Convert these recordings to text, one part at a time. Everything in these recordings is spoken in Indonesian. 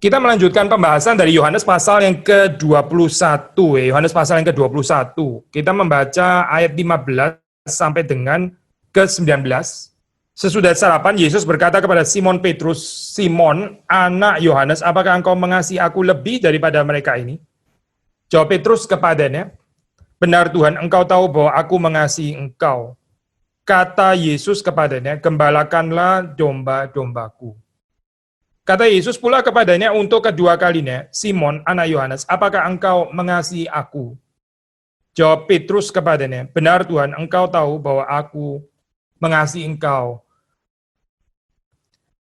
Kita melanjutkan pembahasan dari Yohanes pasal yang ke-21. Yohanes pasal yang ke-21. Kita membaca ayat 15 sampai dengan ke-19. Sesudah sarapan, Yesus berkata kepada Simon Petrus, "Simon, anak Yohanes, apakah engkau mengasihi aku lebih daripada mereka ini?" Jawab Petrus kepadanya, "Benar Tuhan, engkau tahu bahwa aku mengasihi engkau." Kata Yesus kepadanya, "Gembalakanlah domba-dombaku." Kata Yesus pula kepadanya untuk kedua kalinya, "Simon, anak Yohanes, apakah engkau mengasihi aku?" Jawab Petrus kepadanya, "Benar Tuhan, engkau tahu bahwa aku mengasihi engkau."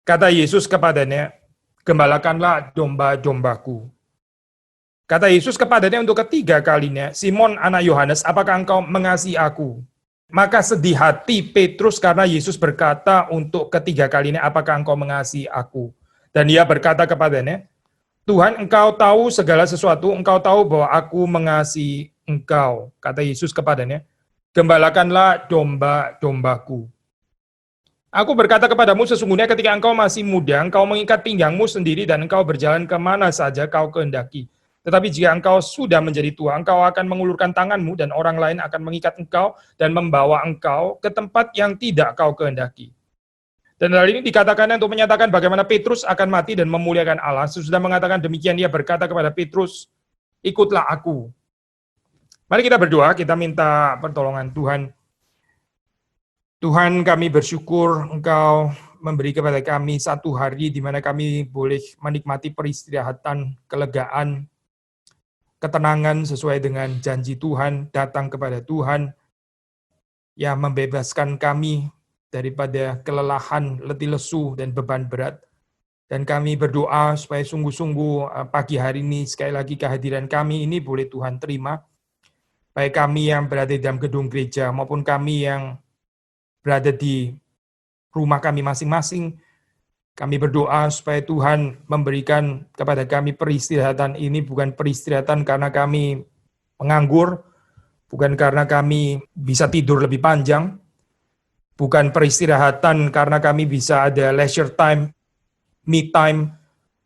Kata Yesus kepadanya, "Gembalakanlah domba-dombaku." Kata Yesus kepadanya untuk ketiga kalinya, "Simon, anak Yohanes, apakah engkau mengasihi aku?" Maka sedih hati Petrus karena Yesus berkata untuk ketiga kalinya, "Apakah engkau mengasihi aku?" Dan ia berkata kepadanya, "Tuhan, engkau tahu segala sesuatu, engkau tahu bahwa aku mengasihi engkau." Kata Yesus kepadanya, "Gembalakanlah domba-dombaku. Aku berkata kepadamu, sesungguhnya ketika engkau masih muda, engkau mengikat pinggangmu sendiri dan engkau berjalan kemana saja kau kehendaki. Tetapi jika engkau sudah menjadi tua, engkau akan mengulurkan tanganmu dan orang lain akan mengikat engkau dan membawa engkau ke tempat yang tidak kau kehendaki." Dan hal ini dikatakannya untuk menyatakan bagaimana Petrus akan mati dan memuliakan Allah. Sesudah mengatakan demikian, ia berkata kepada Petrus, "Ikutlah aku." Mari kita berdoa, kita minta pertolongan Tuhan. Tuhan, kami bersyukur Engkau memberi kepada kami satu hari di mana kami boleh menikmati peristirahatan, kelegaan, ketenangan sesuai dengan janji Tuhan, datang kepada Tuhan yang membebaskan kami daripada kelelahan, letih lesu, dan beban berat. Dan kami berdoa supaya sungguh-sungguh pagi hari ini, sekali lagi kehadiran kami ini boleh Tuhan terima. Baik kami yang berada di dalam gedung gereja, maupun kami yang berada di rumah kami masing-masing. Kami berdoa supaya Tuhan memberikan kepada kami peristirahatan ini, bukan peristirahatan karena kami menganggur, bukan karena kami bisa tidur lebih panjang, bukan peristirahatan karena kami bisa ada leisure time, me time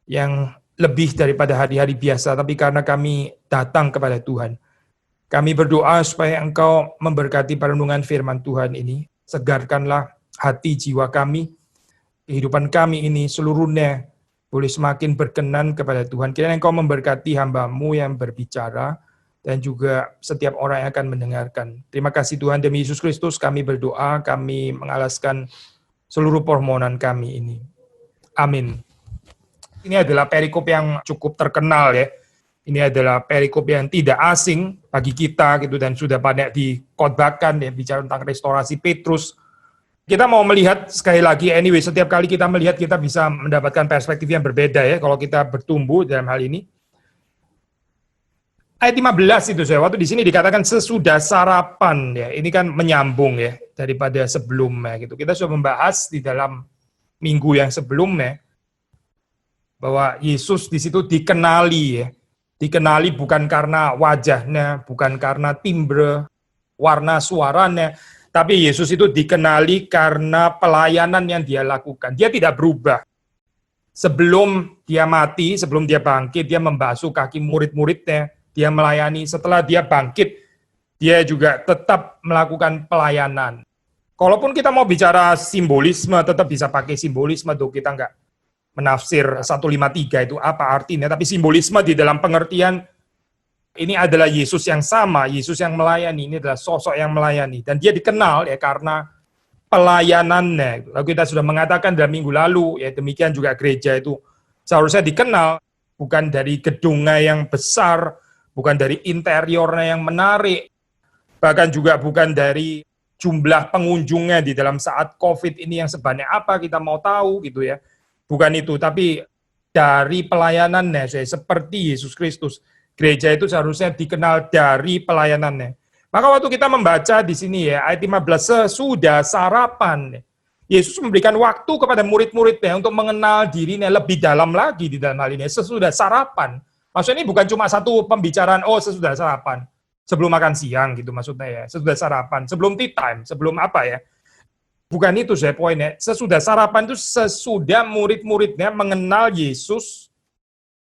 yang lebih daripada hari-hari biasa, tapi karena kami datang kepada Tuhan. Kami berdoa supaya Engkau memberkati perenungan firman Tuhan ini, segarkanlah hati jiwa kami, kehidupan kami ini seluruhnya boleh semakin berkenan kepada Tuhan. Kiranya Engkau memberkati hamba-Mu yang berbicara, dan juga setiap orang yang akan mendengarkan. Terima kasih Tuhan, demi Yesus Kristus kami berdoa, kami mengalaskan seluruh permohonan kami ini. Amin. Ini adalah perikop yang cukup terkenal ya. Ini adalah perikop yang tidak asing bagi kita gitu, dan sudah banyak dikhotbahkan ya, bicara tentang restorasi Petrus. Kita mau melihat sekali lagi, anyway, setiap kali kita melihat kita bisa mendapatkan perspektif yang berbeda ya kalau kita bertumbuh dalam hal ini. Ayat 15 itu saya, waktu di sini dikatakan sesudah sarapan ya, ini kan menyambung ya daripada sebelumnya gitu. Kita sudah membahas di dalam minggu yang sebelumnya bahwa Yesus di situ dikenali ya. Dikenali bukan karena wajahnya, bukan karena timbre, warna suaranya, tapi Yesus itu dikenali karena pelayanan yang dia lakukan. Dia tidak berubah. Sebelum dia mati, sebelum dia bangkit, dia membasuh kaki murid-muridnya. Dia melayani, setelah dia bangkit, dia juga tetap melakukan pelayanan. Kalaupun kita mau bicara simbolisme, tetap bisa pakai simbolisme, tuh kita nggak menafsir 153 itu apa artinya, tapi simbolisme di dalam pengertian, ini adalah Yesus yang sama, Yesus yang melayani, ini adalah sosok yang melayani, dan dia dikenal ya karena pelayanannya. Lalu kita sudah mengatakan dalam minggu lalu, ya demikian juga gereja itu seharusnya dikenal, bukan dari gedungnya yang besar, bukan dari interiornya yang menarik, bahkan juga bukan dari jumlah pengunjungnya di dalam saat COVID ini yang sebanyak apa kita mau tahu gitu ya. Bukan itu, tapi dari pelayanannya, seperti Yesus Kristus. Gereja itu seharusnya dikenal dari pelayanannya. Maka waktu kita membaca di sini ya, ayat 15, sesudah sarapan, Yesus memberikan waktu kepada murid-muridnya untuk mengenal dirinya lebih dalam lagi di dalam hal ini. Sesudah sarapan. Maksudnya ini bukan cuma satu pembicaraan, oh sesudah sarapan, sebelum makan siang gitu maksudnya ya, sesudah sarapan, sebelum tea time, sebelum apa ya. Bukan itu saya poinnya, sesudah sarapan itu sesudah murid-muridnya mengenal Yesus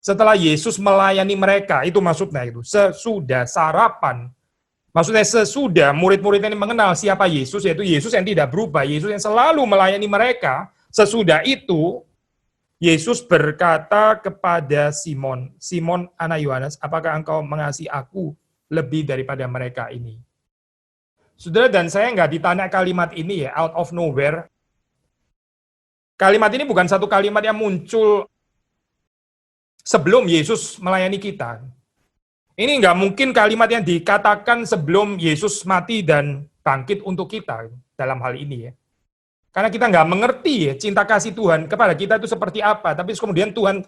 Setelah Yesus melayani mereka, itu maksudnya itu, sesudah sarapan. Maksudnya sesudah murid-murid ini mengenal siapa Yesus, yaitu Yesus yang tidak berubah, Yesus yang selalu melayani mereka. Sesudah itu, Yesus berkata kepada Simon, Simon anak Yohanes, apakah engkau mengasihi aku lebih daripada mereka ini? Saudara dan saya nggak ditanya kalimat ini ya, out of nowhere. Kalimat ini bukan satu kalimat yang muncul sebelum Yesus melayani kita. Ini nggak mungkin kalimat yang dikatakan sebelum Yesus mati dan bangkit untuk kita dalam hal ini ya. Karena kita nggak mengerti ya, cinta kasih Tuhan kepada kita itu seperti apa. Tapi kemudian Tuhan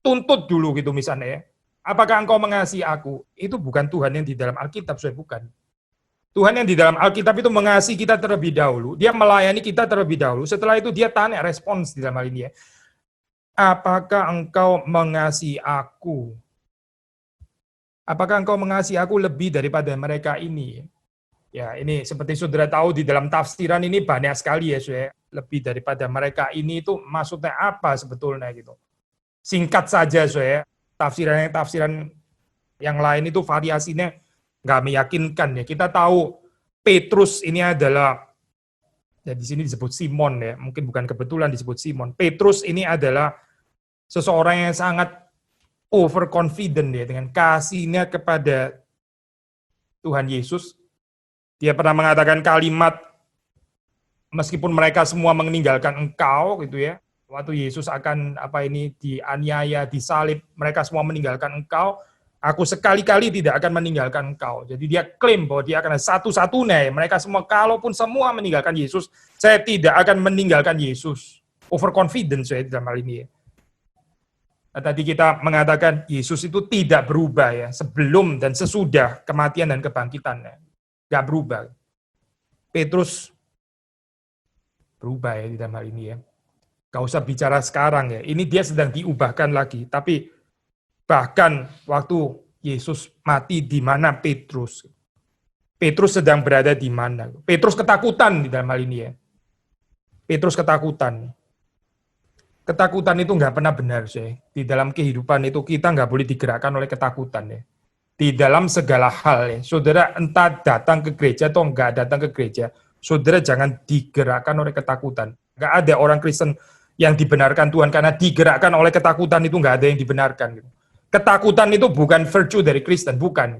tuntut dulu gitu misalnya ya. Apakah engkau mengasihi aku? Itu bukan Tuhan yang di dalam Alkitab, saya bukan. Tuhan yang di dalam Alkitab itu mengasihi kita terlebih dahulu. Dia melayani kita terlebih dahulu. Setelah itu dia tanya respons di dalam hal ini ya. Apakah engkau mengasihi aku? Apakah engkau mengasihi aku lebih daripada mereka ini? Ya, ini seperti saudara tahu di dalam tafsiran ini banyak sekali ya, saudara. Lebih daripada mereka ini itu maksudnya apa sebetulnya gitu. Singkat saja, saudara. Tafsiran yang lain itu variasinya nggak meyakinkan ya. Kita tahu Petrus ini adalah, ya di sini disebut Simon ya, mungkin bukan kebetulan disebut Simon. Petrus ini adalah seseorang yang sangat overconfident ya, dengan kasihnya kepada Tuhan Yesus. Dia pernah mengatakan kalimat, meskipun mereka semua meninggalkan engkau gitu ya, waktu Yesus akan dianiaya, disalib, mereka semua meninggalkan engkau, aku sekali-kali tidak akan meninggalkan engkau. Jadi dia klaim bahwa dia akan satu-satunya, mereka semua, kalaupun semua meninggalkan Yesus, saya tidak akan meninggalkan Yesus. Overconfident saya dalam hal ini ya. Nah, tadi kita mengatakan Yesus itu tidak berubah ya, sebelum dan sesudah kematian dan kebangkitannya. Nggak berubah. Petrus berubah ya di dalam hal ini ya. Nggak usah bicara sekarang ya, ini dia sedang diubahkan lagi. Tapi bahkan waktu Yesus mati, di mana Petrus? Petrus sedang berada di mana? Petrus ketakutan di dalam hal ini ya. Petrus ketakutan. Ketakutan itu nggak pernah benar, sih. Di dalam kehidupan itu kita nggak boleh digerakkan oleh ketakutan, ya. Di dalam segala hal, ya. Saudara entah datang ke gereja atau nggak datang ke gereja, saudara jangan digerakkan oleh ketakutan. Nggak ada orang Kristen yang dibenarkan Tuhan karena digerakkan oleh ketakutan, itu nggak ada yang dibenarkan. Ketakutan itu bukan virtue dari Kristen, bukan.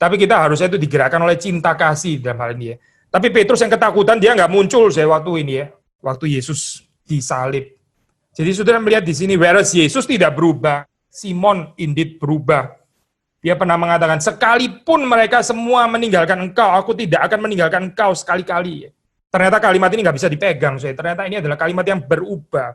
Tapi kita harusnya itu digerakkan oleh cinta kasih dalam hal ini, ya. Tapi Petrus yang ketakutan, dia nggak muncul saya waktu ini ya, waktu Yesus disalib. Jadi saudara melihat di sini, whereas Yesus tidak berubah, Simon indeed berubah. Dia pernah mengatakan, sekalipun mereka semua meninggalkan engkau, aku tidak akan meninggalkan engkau sekali-kali. Ternyata kalimat ini nggak bisa dipegang, saya. Ternyata ini adalah kalimat yang berubah.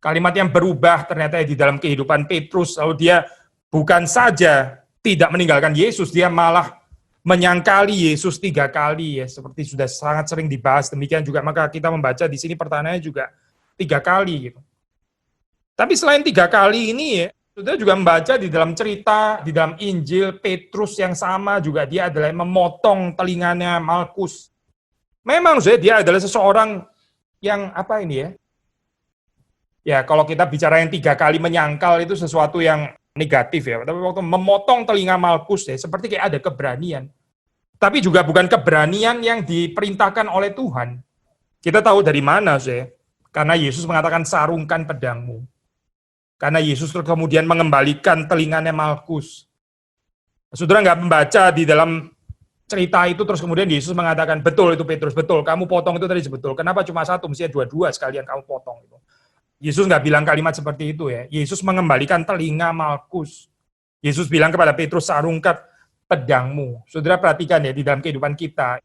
Kalimat yang berubah ternyata di dalam kehidupan Petrus, lalu dia bukan saja tidak meninggalkan Yesus, dia malah menyangkali Yesus 3 kali, ya, seperti sudah sangat sering dibahas. Demikian juga maka kita membaca di sini pertanyaannya juga 3 kali, gitu. Tapi selain 3 kali ini, ya, saudara juga membaca di dalam cerita, di dalam Injil, Petrus yang sama juga dia adalah yang memotong telinganya Malkus. Memang dia adalah seseorang yang apa ini ya? Ya kalau kita bicara yang 3 kali menyangkal itu sesuatu yang negatif ya. Tapi waktu memotong telinga Malkus ya, seperti kayak ada keberanian. Tapi juga bukan keberanian yang diperintahkan oleh Tuhan. Kita tahu dari mana karena Yesus mengatakan sarungkan pedangmu. Karena Yesus kemudian mengembalikan telinganya Malkus. Saudara nggak membaca di dalam cerita itu, terus kemudian Yesus mengatakan, betul itu Petrus, betul, kamu potong itu tadi betul. Kenapa cuma 1, mestinya 2 sekalian kamu potong. Yesus nggak bilang kalimat seperti itu ya. Yesus mengembalikan telinga Malkus. Yesus bilang kepada Petrus, sarungkan pedangmu. Saudara perhatikan ya di dalam kehidupan kita.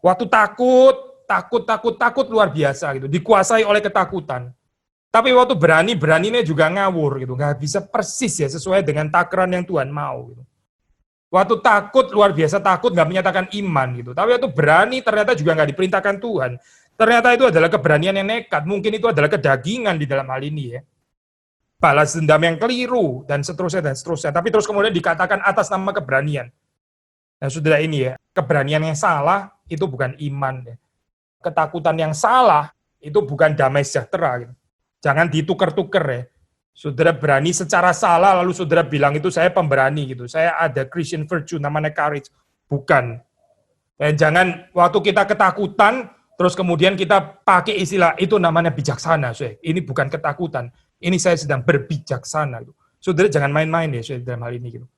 Waktu takut luar biasa gitu, dikuasai oleh ketakutan. Tapi waktu beraninya juga ngawur gitu, nggak bisa persis ya sesuai dengan takaran yang Tuhan mau. Gitu. Waktu takut luar biasa takut nggak menyatakan iman gitu. Tapi waktu berani ternyata juga nggak diperintahkan Tuhan. Ternyata itu adalah keberanian yang nekat. Mungkin itu adalah kedagingan di dalam hal ini ya. Balas dendam yang keliru dan seterusnya dan seterusnya. Tapi terus kemudian dikatakan atas nama keberanian. Nah saudara ini ya, keberanian yang salah itu bukan iman ya. Ketakutan yang salah itu bukan damai sejahtera gitu. Jangan ditukar-tukar ya. Saudara berani secara salah, lalu saudara bilang itu saya pemberani gitu. Saya ada Christian virtue, namanya courage. Bukan. Dan jangan waktu kita ketakutan, terus kemudian kita pakai istilah itu namanya bijaksana. Ini bukan ketakutan. Ini saya sedang berbijaksana. Saudara jangan main-main ya dalam hal ini gitu.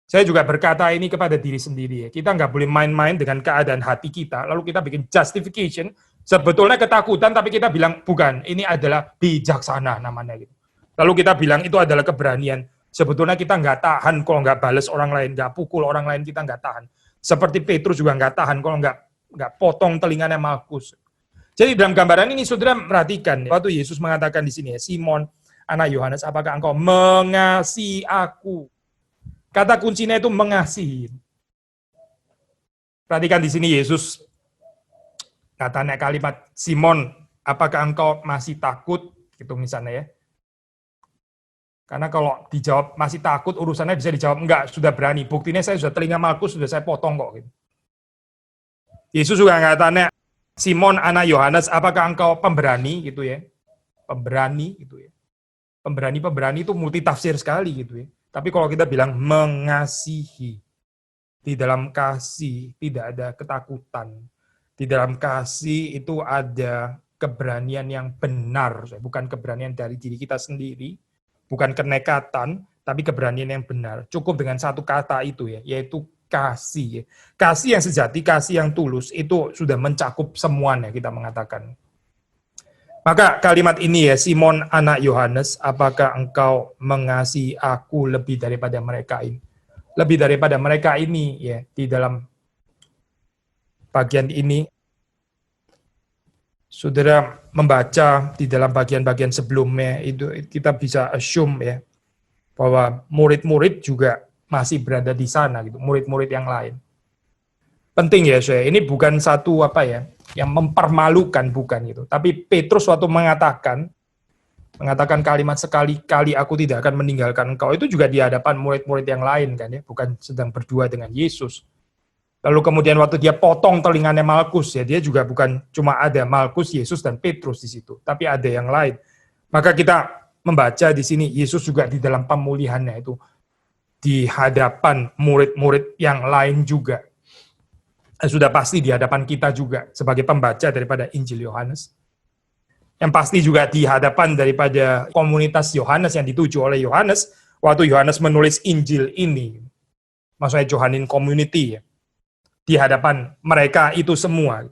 Saya juga berkata ini kepada diri sendiri ya. Kita nggak boleh main-main dengan keadaan hati kita. Lalu kita bikin justification. Sebetulnya ketakutan, tapi kita bilang bukan. Ini adalah bijaksana namanya gitu. Lalu kita bilang itu adalah keberanian. Sebetulnya kita nggak tahan kalau nggak bales orang lain, nggak pukul orang lain, kita nggak tahan. Seperti Petrus juga nggak tahan kalau nggak potong telinganya Malkus. Jadi dalam gambaran ini saudara perhatikan, waktu Yesus mengatakan di sini ya, Simon, anak Yohanes, apakah engkau mengasihi aku? Kata kuncinya itu mengasihi. Perhatikan di sini Yesus katanya kalimat, Simon, apakah engkau masih takut? Gitu misalnya ya. Karena kalau dijawab masih takut, urusannya bisa dijawab enggak, sudah berani. Buktinya saya sudah telinga Malkus, sudah saya potong kok. Gitu. Yesus juga nggak tanya, Simon anak Yohanes, apakah engkau pemberani gitu ya? Pemberani gitu ya. Pemberani itu multitafsir sekali gitu ya. Tapi kalau kita bilang mengasihi, di dalam kasih tidak ada ketakutan. Di dalam kasih itu ada keberanian yang benar, bukan keberanian dari diri kita sendiri, bukan kenekatan, tapi keberanian yang benar. Cukup dengan satu kata itu ya, yaitu kasih. Kasih yang sejati, kasih yang tulus, itu sudah mencakup semuanya kita mengatakan. Maka kalimat ini ya, Simon anak Yohanes, apakah engkau mengasihi aku lebih daripada mereka ini? Lebih daripada mereka ini ya, di dalam bagian ini, saudara membaca di dalam bagian-bagian sebelumnya, itu kita bisa assume ya, bahwa murid-murid juga masih berada di sana, gitu, murid-murid yang lain. Penting ya, saya ini bukan satu apa ya, yang mempermalukan, bukan gitu. Tapi Petrus waktu mengatakan kalimat sekali-kali aku tidak akan meninggalkan engkau, itu juga di hadapan murid-murid yang lain kan ya, bukan sedang berdua dengan Yesus. Lalu kemudian waktu dia potong telinganya Malkus ya, dia juga bukan cuma ada Malkus, Yesus dan Petrus di situ, tapi ada yang lain. Maka kita membaca di sini Yesus juga di dalam pemulihannya itu di hadapan murid-murid yang lain juga. Sudah pasti di hadapan kita juga sebagai pembaca daripada Injil Yohanes. Yang pasti juga di hadapan daripada komunitas Yohanes yang dituju oleh Yohanes waktu Yohanes menulis Injil ini. Maksudnya Johannine Community ya. Di hadapan mereka itu semua.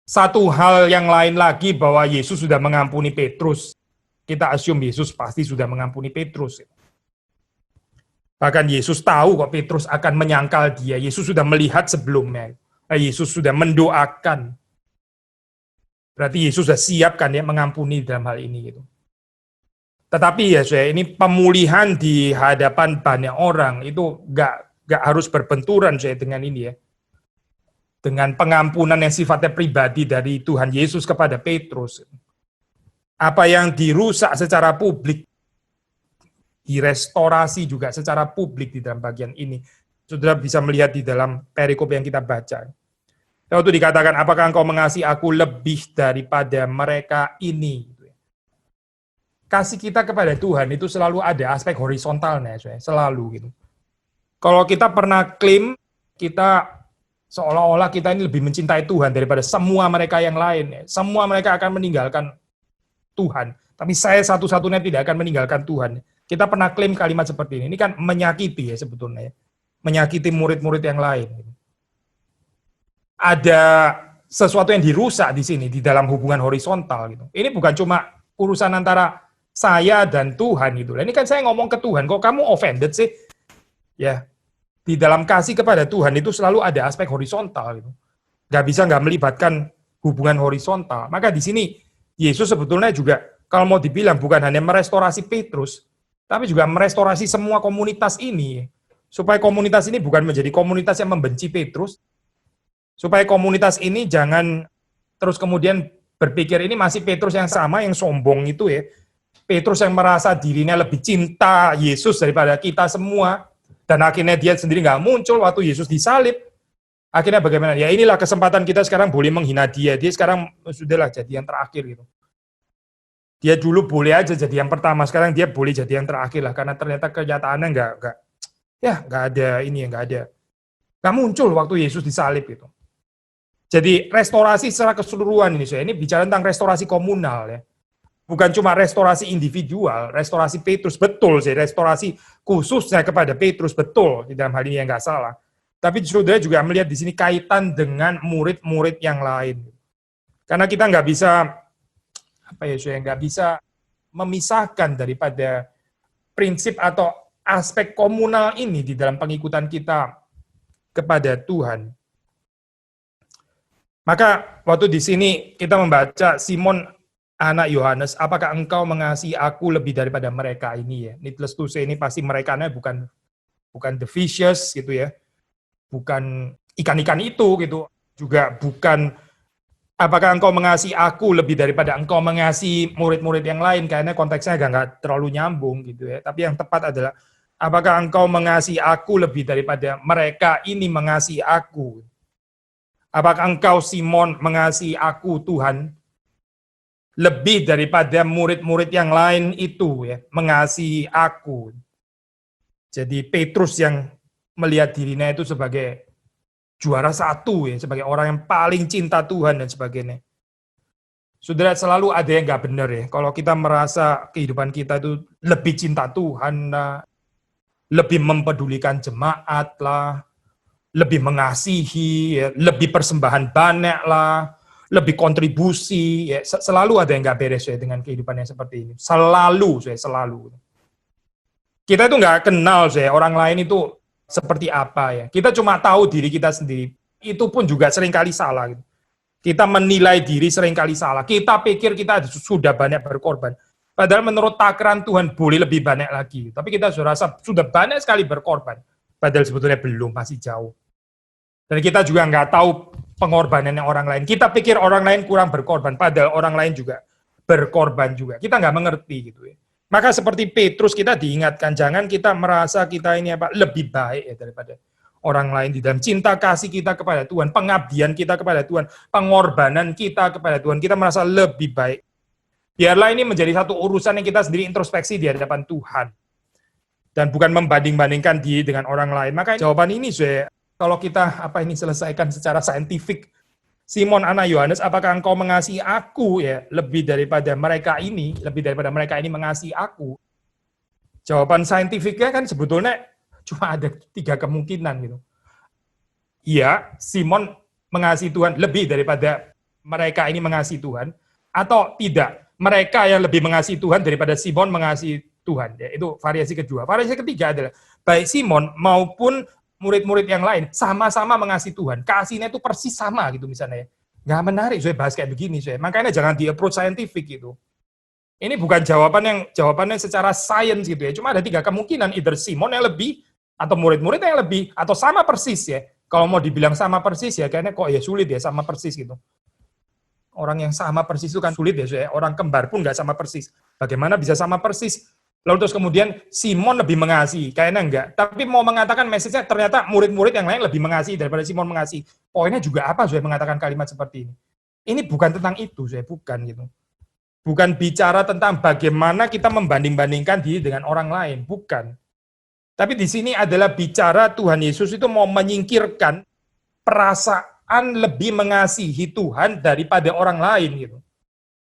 Satu hal yang lain lagi bahwa Yesus sudah mengampuni Petrus. Kita assume Yesus pasti sudah mengampuni Petrus. Bahkan Yesus tahu kok Petrus akan menyangkal dia. Yesus sudah melihat sebelumnya. Yesus sudah mendoakan. Berarti Yesus sudah siap kan ya mengampuni dalam hal ini gitu. Tetapi ya saya ini pemulihan di hadapan banyak orang itu nggak harus berbenturan saya dengan ini ya. Dengan pengampunan yang sifatnya pribadi dari Tuhan Yesus kepada Petrus. Apa yang dirusak secara publik direstorasi juga secara publik di dalam bagian ini. Saudara bisa melihat di dalam perikop yang kita baca. Waktu dikatakan, apakah engkau mengasihi aku lebih daripada mereka ini? Kasih kita kepada Tuhan itu selalu ada aspek horizontalnya, selalu gitu. Kalau kita pernah klaim, kita seolah-olah kita ini lebih mencintai Tuhan daripada semua mereka yang lain. Semua mereka akan meninggalkan Tuhan. Tapi saya satu-satunya tidak akan meninggalkan Tuhan. Kita pernah klaim kalimat seperti ini. Ini kan menyakiti ya sebetulnya. Menyakiti murid-murid yang lain. Ada sesuatu yang dirusak di sini, di dalam hubungan horizontal. Gitu. Ini bukan cuma urusan antara saya dan Tuhan. Gitu. Ini kan saya ngomong ke Tuhan, kok kamu offended sih? Ya, di dalam kasih kepada Tuhan itu selalu ada aspek horizontal. Gitu. Nggak melibatkan hubungan horizontal. Maka di sini Yesus sebetulnya juga, kalau mau dibilang bukan hanya merestorasi Petrus, tapi juga merestorasi semua komunitas ini. Supaya komunitas ini bukan menjadi komunitas yang membenci Petrus. Supaya komunitas ini jangan terus kemudian berpikir ini masih Petrus yang sama, yang sombong itu ya. Petrus yang merasa dirinya lebih cinta Yesus daripada kita semua. Dan akhirnya dia sendiri nggak muncul waktu Yesus disalib. Akhirnya bagaimana? Ya inilah kesempatan kita sekarang boleh menghina dia. Dia sekarang sudahlah jadi yang terakhir gitu. Dia dulu boleh aja jadi yang pertama, sekarang dia boleh jadi yang terakhir lah, karena ternyata kenyataannya nggak ada ini, nggak muncul waktu Yesus disalib itu. Jadi restorasi secara keseluruhan ini, saya ini bicara tentang restorasi komunal ya. Bukan cuma restorasi individual, restorasi Petrus, betul sih, restorasi khususnya kepada Petrus, betul, di dalam hal ini yang nggak salah. Tapi saudara juga melihat di sini kaitan dengan murid-murid yang lain. Karena kita nggak bisa, nggak bisa memisahkan daripada prinsip atau aspek komunal ini di dalam pengikutan kita kepada Tuhan. Maka waktu di sini kita membaca Simon anak Yohanes, apakah engkau mengasihi aku lebih daripada mereka ini ya? Needless to say, ini pasti merekanya bukan the fishes gitu ya. Bukan ikan-ikan itu gitu. Juga bukan apakah engkau mengasihi aku lebih daripada engkau mengasihi murid-murid yang lain, karena konteksnya nggak terlalu nyambung gitu ya. Tapi yang tepat adalah apakah engkau mengasihi aku lebih daripada mereka ini mengasihi aku? Apakah engkau Simon mengasihi aku Tuhan lebih daripada murid-murid yang lain itu ya, mengasihi aku? Jadi Petrus yang melihat dirinya itu sebagai juara satu ya, sebagai orang yang paling cinta Tuhan dan sebagainya. Saudara, selalu ada yang nggak benar ya. Kalau kita merasa kehidupan kita itu lebih cinta Tuhan lah, lebih mempedulikan jemaat lah, lebih mengasihi, ya, lebih persembahan banyak lah, lebih kontribusi, ya, selalu ada yang nggak beres ya dengan kehidupan yang seperti ini. Selalu. Kita itu nggak kenal ya orang lain itu seperti apa ya. Kita cuma tahu diri kita sendiri. Itu pun juga seringkali salah. Gitu. Kita menilai diri seringkali salah. Kita pikir kita sudah banyak berkorban. Padahal menurut takaran Tuhan boleh lebih banyak lagi. Tapi kita sudah rasa sudah banyak sekali berkorban. Padahal sebetulnya belum, masih jauh. Dan kita juga nggak tahu pengorbanannya orang lain. Kita pikir orang lain kurang berkorban, padahal orang lain juga berkorban juga. Kita nggak mengerti gitu ya. Maka seperti Petrus kita diingatkan, jangan kita merasa kita ini lebih baik ya daripada orang lain di dalam cinta kasih kita kepada Tuhan, pengabdian kita kepada Tuhan, pengorbanan kita kepada Tuhan. Kita merasa lebih baik. Biarlah ini menjadi satu urusan yang kita sendiri introspeksi di hadapan Tuhan. Dan bukan membanding-bandingkan diri dengan orang lain. Maka jawaban ini saya kalau kita selesaikan secara saintifik, Simon anak Yohanes, apakah engkau mengasihi aku ya lebih daripada mereka ini mengasihi aku? Jawaban saintifiknya kan sebetulnya cuma ada 3 kemungkinan gitu. Iya, Simon mengasihi Tuhan lebih daripada mereka ini mengasihi Tuhan, atau tidak, mereka yang lebih mengasihi Tuhan daripada Simon mengasihi Tuhan. Ya, itu variasi kedua. Variasi ketiga adalah baik Simon maupun murid-murid yang lain sama-sama mengasihi Tuhan. Kasihnya itu persis sama gitu misalnya. Nggak menarik saya bahas kayak begini saya. Makanya jangan di-approach scientific gitu. Ini bukan jawabannya secara sains gitu ya. Cuma ada 3 kemungkinan, either Simon yang lebih atau murid-murid yang lebih atau sama persis ya. Kalau mau dibilang sama persis ya kayaknya kok ya sulit ya sama persis gitu. Orang yang sama persis itu kan sulit ya saya. Orang kembar pun nggak sama persis. Bagaimana bisa sama persis? Lalu terus kemudian Simon lebih mengasihi, kayaknya enggak. Tapi mau mengatakan message-nya ternyata murid-murid yang lain lebih mengasihi daripada Simon mengasihi. Poinnya juga apa saya mengatakan kalimat seperti ini? Ini bukan tentang itu, saya bukan gitu. Bukan bicara tentang bagaimana kita membanding-bandingkan diri dengan orang lain, bukan. Tapi di sini adalah bicara Tuhan Yesus itu mau menyingkirkan perasaan lebih mengasihi Tuhan daripada orang lain gitu.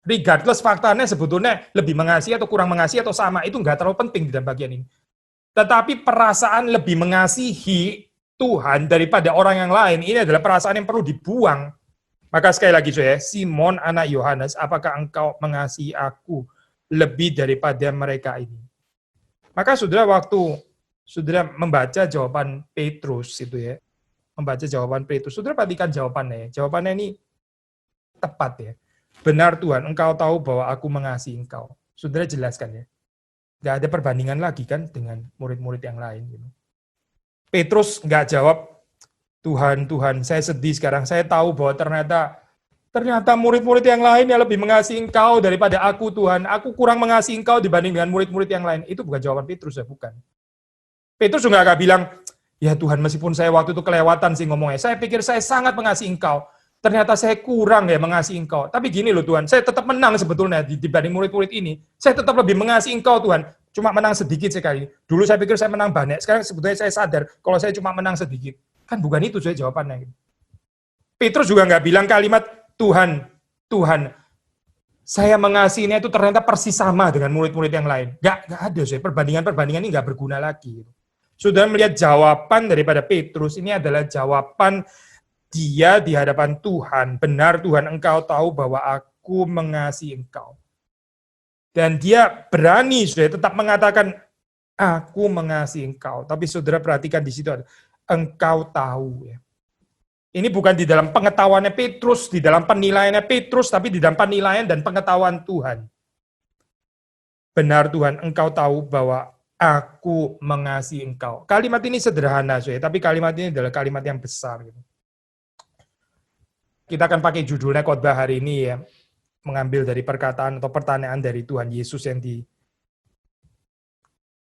Regardless faktanya sebetulnya lebih mengasihi atau kurang mengasihi atau sama, itu nggak terlalu penting di dalam bagian ini. Tetapi perasaan lebih mengasihi Tuhan daripada orang yang lain, ini adalah perasaan yang perlu dibuang. Maka sekali lagi saya, Simon anak Yohanes, apakah engkau mengasihi aku lebih daripada mereka ini? Maka saudara, waktu saudara membaca jawaban Petrus itu ya, saudara perhatikan jawabannya. Jawabannya ini tepat ya. Benar Tuhan, engkau tahu bahwa aku mengasihi engkau. Saudara jelaskan ya. Nggak ada perbandingan lagi kan dengan murid-murid yang lain. Gitu. Petrus nggak jawab, Tuhan, saya sedih sekarang. Saya tahu bahwa ternyata murid-murid yang lain yang lebih mengasihi engkau daripada aku Tuhan. Aku kurang mengasihi engkau dibanding dengan murid-murid yang lain. Itu bukan jawaban Petrus ya, bukan. Petrus juga nggak bilang, ya Tuhan meskipun saya waktu itu kelewatan sih ngomongnya. Saya pikir saya sangat mengasihi engkau. ternyata saya kurang ya mengasihi Engkau. Tapi gini loh Tuhan, saya tetap menang sebetulnya dibanding murid-murid ini. Saya tetap lebih mengasihi Engkau Tuhan. Cuma menang sedikit sekali. Dulu saya pikir saya menang banyak. Sekarang sebetulnya saya sadar kalau saya cuma menang sedikit. Kan bukan itu saya jawabannya. Petrus juga nggak bilang kalimat Tuhan, saya mengasihinya itu ternyata persis sama dengan murid-murid yang lain. Nggak ada saya. Perbandingan ini nggak berguna lagi. Sudah melihat jawaban daripada Petrus, ini adalah jawaban dia di hadapan Tuhan. Benar Tuhan, Engkau tahu bahwa aku mengasihi Engkau. Dan dia berani saudara tetap mengatakan, aku mengasihi Engkau. Tapi saudara perhatikan di situ ada, Engkau tahu. Ya. Ini bukan di dalam pengetahuannya Petrus, di dalam penilaiannya Petrus, tapi di dalam penilaian dan pengetahuan Tuhan. Benar Tuhan, Engkau tahu bahwa aku mengasihi Engkau. Kalimat ini sederhana, tapi kalimat ini adalah kalimat yang besar. Kita akan pakai judulnya khotbah hari ini ya, mengambil dari perkataan atau pertanyaan dari Tuhan Yesus yang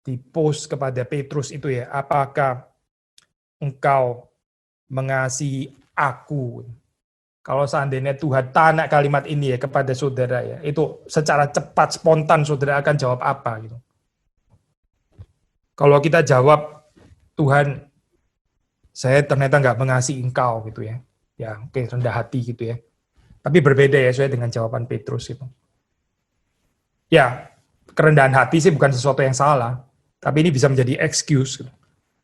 di-post kepada Petrus itu ya, apakah engkau mengasihi aku? Kalau seandainya Tuhan tanya kalimat ini ya kepada saudara ya, itu secara cepat, spontan saudara akan jawab apa gitu. Kalau kita jawab, Tuhan, saya ternyata nggak mengasihi engkau gitu ya. Ya, oke, rendah hati gitu ya. Tapi berbeda ya saya dengan jawaban Petrus itu. Ya, kerendahan hati sih bukan sesuatu yang salah, tapi ini bisa menjadi excuse.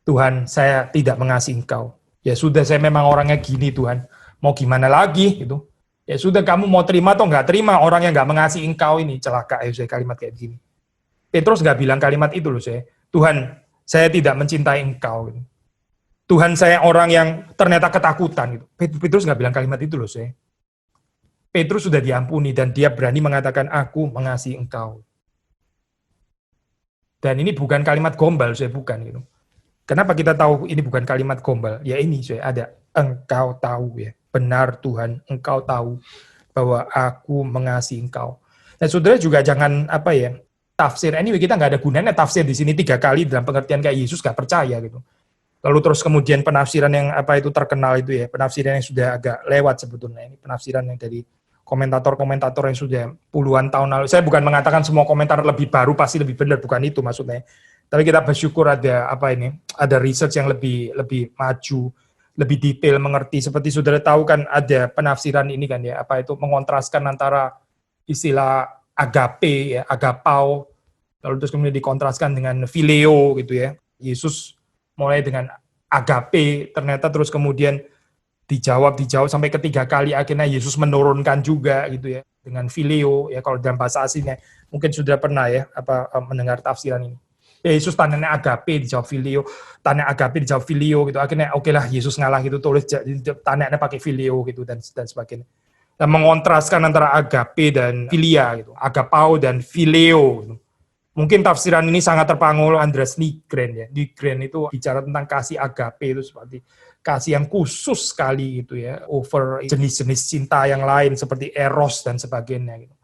Tuhan, saya tidak mengasihi engkau. Ya sudah, saya memang orangnya gini Tuhan. Mau gimana lagi gitu. Ya sudah, kamu mau terima atau nggak terima orang yang nggak mengasihi engkau ini. Celaka ya saya kalimat kayak gini. Petrus nggak bilang kalimat itu loh saya. Tuhan, saya tidak mencintai engkau. Gitu. Tuhan, saya orang yang ternyata ketakutan. Gitu. Petrus nggak bilang kalimat itu loh saya. Petrus sudah diampuni dan dia berani mengatakan, aku mengasihi engkau. Dan ini bukan kalimat gombal, saya bukan. Gitu. Kenapa kita tahu ini bukan kalimat gombal? Ya ini, saya ada, engkau tahu ya. Benar Tuhan, engkau tahu bahwa aku mengasihi engkau. Dan saudara juga jangan, tafsir. Anyway, kita nggak ada gunanya tafsir di sini 3 kali dalam pengertian kayak Yesus nggak percaya gitu. Lalu terus kemudian penafsiran yang terkenal itu ya, penafsiran yang sudah agak lewat sebetulnya. Ini penafsiran yang dari komentator-komentator yang sudah puluhan tahun lalu. Saya bukan mengatakan semua komentar lebih baru pasti lebih benar, bukan itu maksudnya. Tapi kita bersyukur ada ada research yang lebih maju, lebih detail mengerti. Seperti saudara tahu kan ada penafsiran ini kan ya, mengontraskan antara istilah agape ya, agapau, lalu terus kemudian dikontraskan dengan phileo gitu ya. Yesus mulai dengan agape, ternyata terus kemudian dijawab sampai ketiga kali akhirnya Yesus menurunkan juga gitu ya dengan phileo ya, kalau dalam bahasa aslinya mungkin sudah pernah ya mendengar tafsiran ini. Yesus tanyanya agape dijawab phileo, tanya agape dijawab phileo gitu. Akhirnya oke lah Yesus ngalah gitu, tulis tanyanya pakai phileo gitu dan sebagainya. Dan mengontraskan antara agape dan philia gitu, agapau dan phileo gitu. Mungkin tafsiran ini sangat terpanggul Andreas Nygren ya. Nygren itu bicara tentang kasih agape itu seperti kasih yang khusus sekali gitu ya, over jenis-jenis cinta yang lain seperti eros dan sebagainya gitu.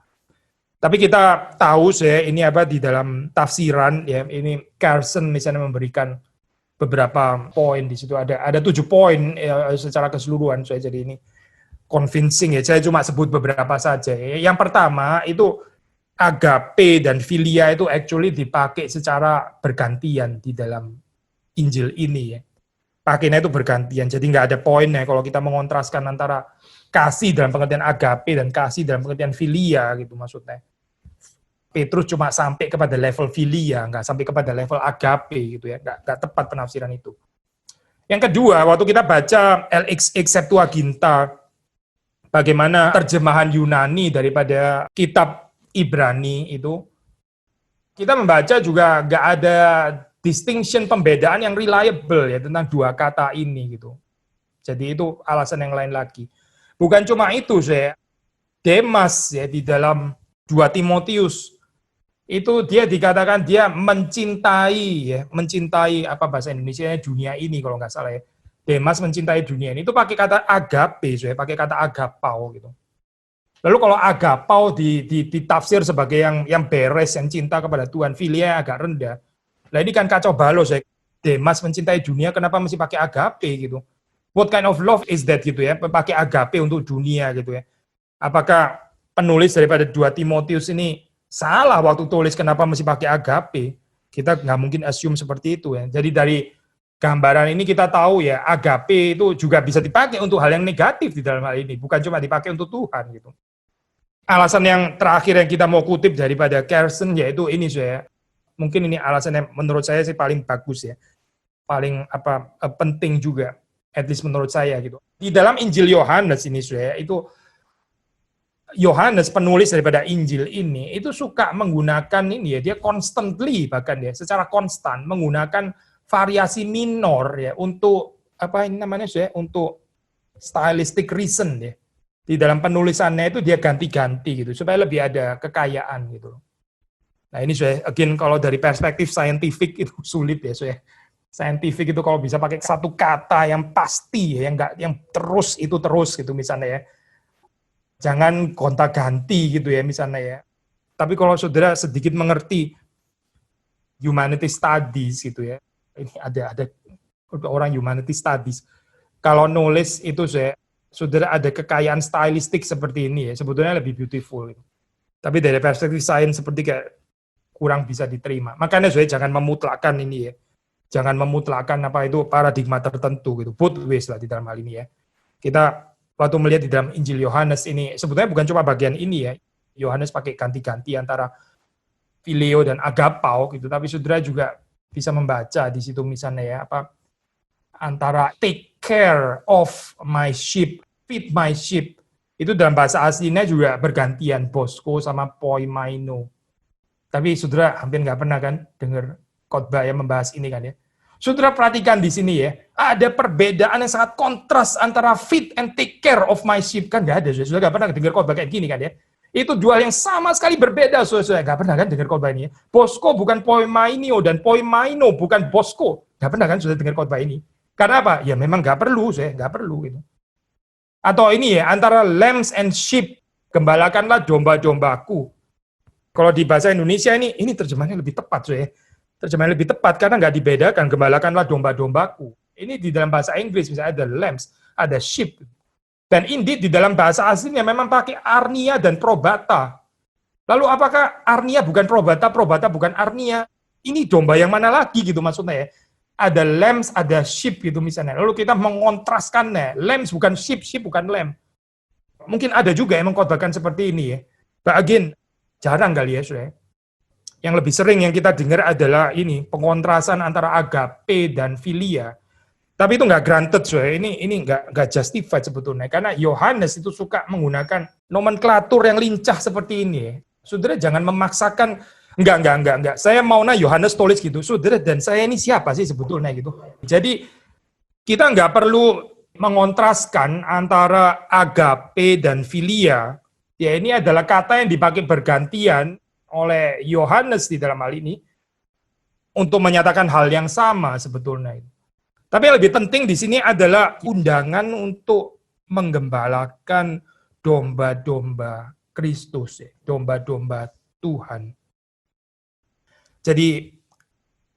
Tapi kita tahu ini di dalam tafsiran ya, ini Carson misalnya memberikan beberapa poin di situ, ada 7 poin ya, secara keseluruhan jadi ini convincing ya. Saya cuma sebut beberapa saja. Yang pertama itu agape dan philia itu actually dipakai secara bergantian di dalam Injil ini ya. Pakainya itu bergantian, jadi nggak ada poinnya kalau kita mengontraskan antara kasih dalam pengertian agape dan kasih dalam pengertian philia gitu maksudnya. Petrus cuma sampai kepada level philia, nggak sampai kepada level agape gitu ya, nggak tepat penafsiran itu. Yang kedua, waktu kita baca LXX Septuaginta, bagaimana terjemahan Yunani daripada kitab Ibrani itu, kita membaca juga nggak ada distinction, pembedaan yang reliable ya tentang 2 kata ini gitu. Jadi itu alasan yang lain lagi. Bukan cuma itu, Demas ya di dalam 2 Timotius itu dia dikatakan dia mencintai bahasa Indonesianya dunia ini kalau nggak salah ya. Demas mencintai dunia ini itu pakai kata agape, pakai kata agapau gitu. Lalu kalau agapau ditafsir sebagai yang beres, yang cinta kepada Tuhan, philia agak rendah. Nah ini kan kacau balau, Demas mencintai dunia, kenapa mesti pakai agape gitu? What kind of love is that gitu ya, pakai agape untuk dunia gitu ya. Apakah penulis daripada 2 Timotius ini salah waktu tulis kenapa mesti pakai agape? Kita nggak mungkin assume seperti itu ya. Jadi dari gambaran ini kita tahu ya, agape itu juga bisa dipakai untuk hal yang negatif di dalam hal ini, bukan cuma dipakai untuk Tuhan gitu. Alasan yang terakhir yang kita mau kutip daripada Carson yaitu ini saya. Mungkin ini alasan yang menurut saya sih paling bagus ya. Paling penting juga, at least menurut saya gitu. Di dalam Injil Yohanes ini saya itu Yohanes penulis daripada Injil ini itu suka menggunakan ini ya, dia constantly bahkan ya secara konstan menggunakan variasi minor ya untuk apa ini namanya saya untuk stylistic reason ya. Di dalam penulisannya itu dia ganti-ganti gitu supaya lebih ada kekayaan gitu. Nah, ini saya again kalau dari perspektif saintifik itu sulit ya saya. Saintifik itu kalau bisa pakai satu kata yang pasti ya, yang terus itu terus gitu misalnya ya. Jangan gonta-ganti gitu ya misalnya ya. Tapi kalau saudara sedikit mengerti humanity studies gitu ya. Ini ada orang humanity studies. Kalau nulis itu saudara ada kekayaan stylistik seperti ini ya, sebetulnya lebih beautiful. Tapi dari perspektif sains seperti kayak kurang bisa diterima. Makanya saya jangan memutlakkan ini ya. Jangan memutlakkan apa itu paradigma tertentu gitu. Both ways lah di dalam hal ini ya. Kita waktu melihat di dalam Injil Yohanes ini, sebetulnya bukan cuma bagian ini ya, Yohanes pakai ganti-ganti antara phileo dan agapau gitu, tapi saudara juga bisa membaca di situ misalnya ya, antara take care of my sheep, feed my sheep, itu dalam bahasa aslinya juga bergantian, bosko sama poimaino. Tapi saudara hampir nggak pernah kan dengar khotbah yang membahas ini kan ya. Saudara perhatikan di sini ya, ada perbedaan yang sangat kontras antara feed and take care of my sheep. Kan nggak ada, saudara nggak pernah dengar khotbah kayak gini kan ya. Itu dua hal yang sama sekali berbeda, saudara nggak pernah kan dengar khotbah ini ya. Bosko bukan poimainio dan poimaino bukan bosko. Nggak pernah kan saudara dengar khotbah ini. Karena apa? Ya memang nggak perlu, nggak perlu gitu. Atau ini ya, antara lambs and sheep, gembalakanlah domba-dombaku. Kalau di bahasa Indonesia ini terjemahannya lebih tepat, terjemahan lebih tepat karena nggak dibedakan, gembalakanlah domba-dombaku. Ini di dalam bahasa Inggris misalnya ada lambs, ada sheep. Dan indeed di dalam bahasa aslinya memang pakai arnia dan probata. Lalu apakah arnia bukan probata, probata bukan arnia? Ini domba yang mana lagi gitu maksudnya ya? Ada lambs, ada sheep gitu misalnya. Lalu kita mengontraskannya, lambs bukan sheep, sheep bukan lamb. Mungkin ada juga yang mengkhotbahkan seperti ini ya. But again, jarang kali ya, saudara. Yang lebih sering yang kita dengar adalah ini, pengontrasan antara agape dan filia. Tapi itu nggak granted, saudara. Ini nggak justified sebetulnya. Karena Yohanes itu suka menggunakan nomenklatur yang lincah seperti ini. Saudara jangan memaksakan, enggak. Saya maunya Yohanes tulis gitu, saudara, dan saya ini siapa sih sebetulnya gitu. Jadi kita nggak perlu mengontraskan antara agape dan filia. Ya ini adalah kata yang dipakai bergantian oleh Yohanes di dalam hal ini untuk menyatakan hal yang sama sebetulnya. Tapi yang lebih penting di sini adalah undangan untuk menggembalakan domba-domba Kristus, domba-domba Tuhan. Jadi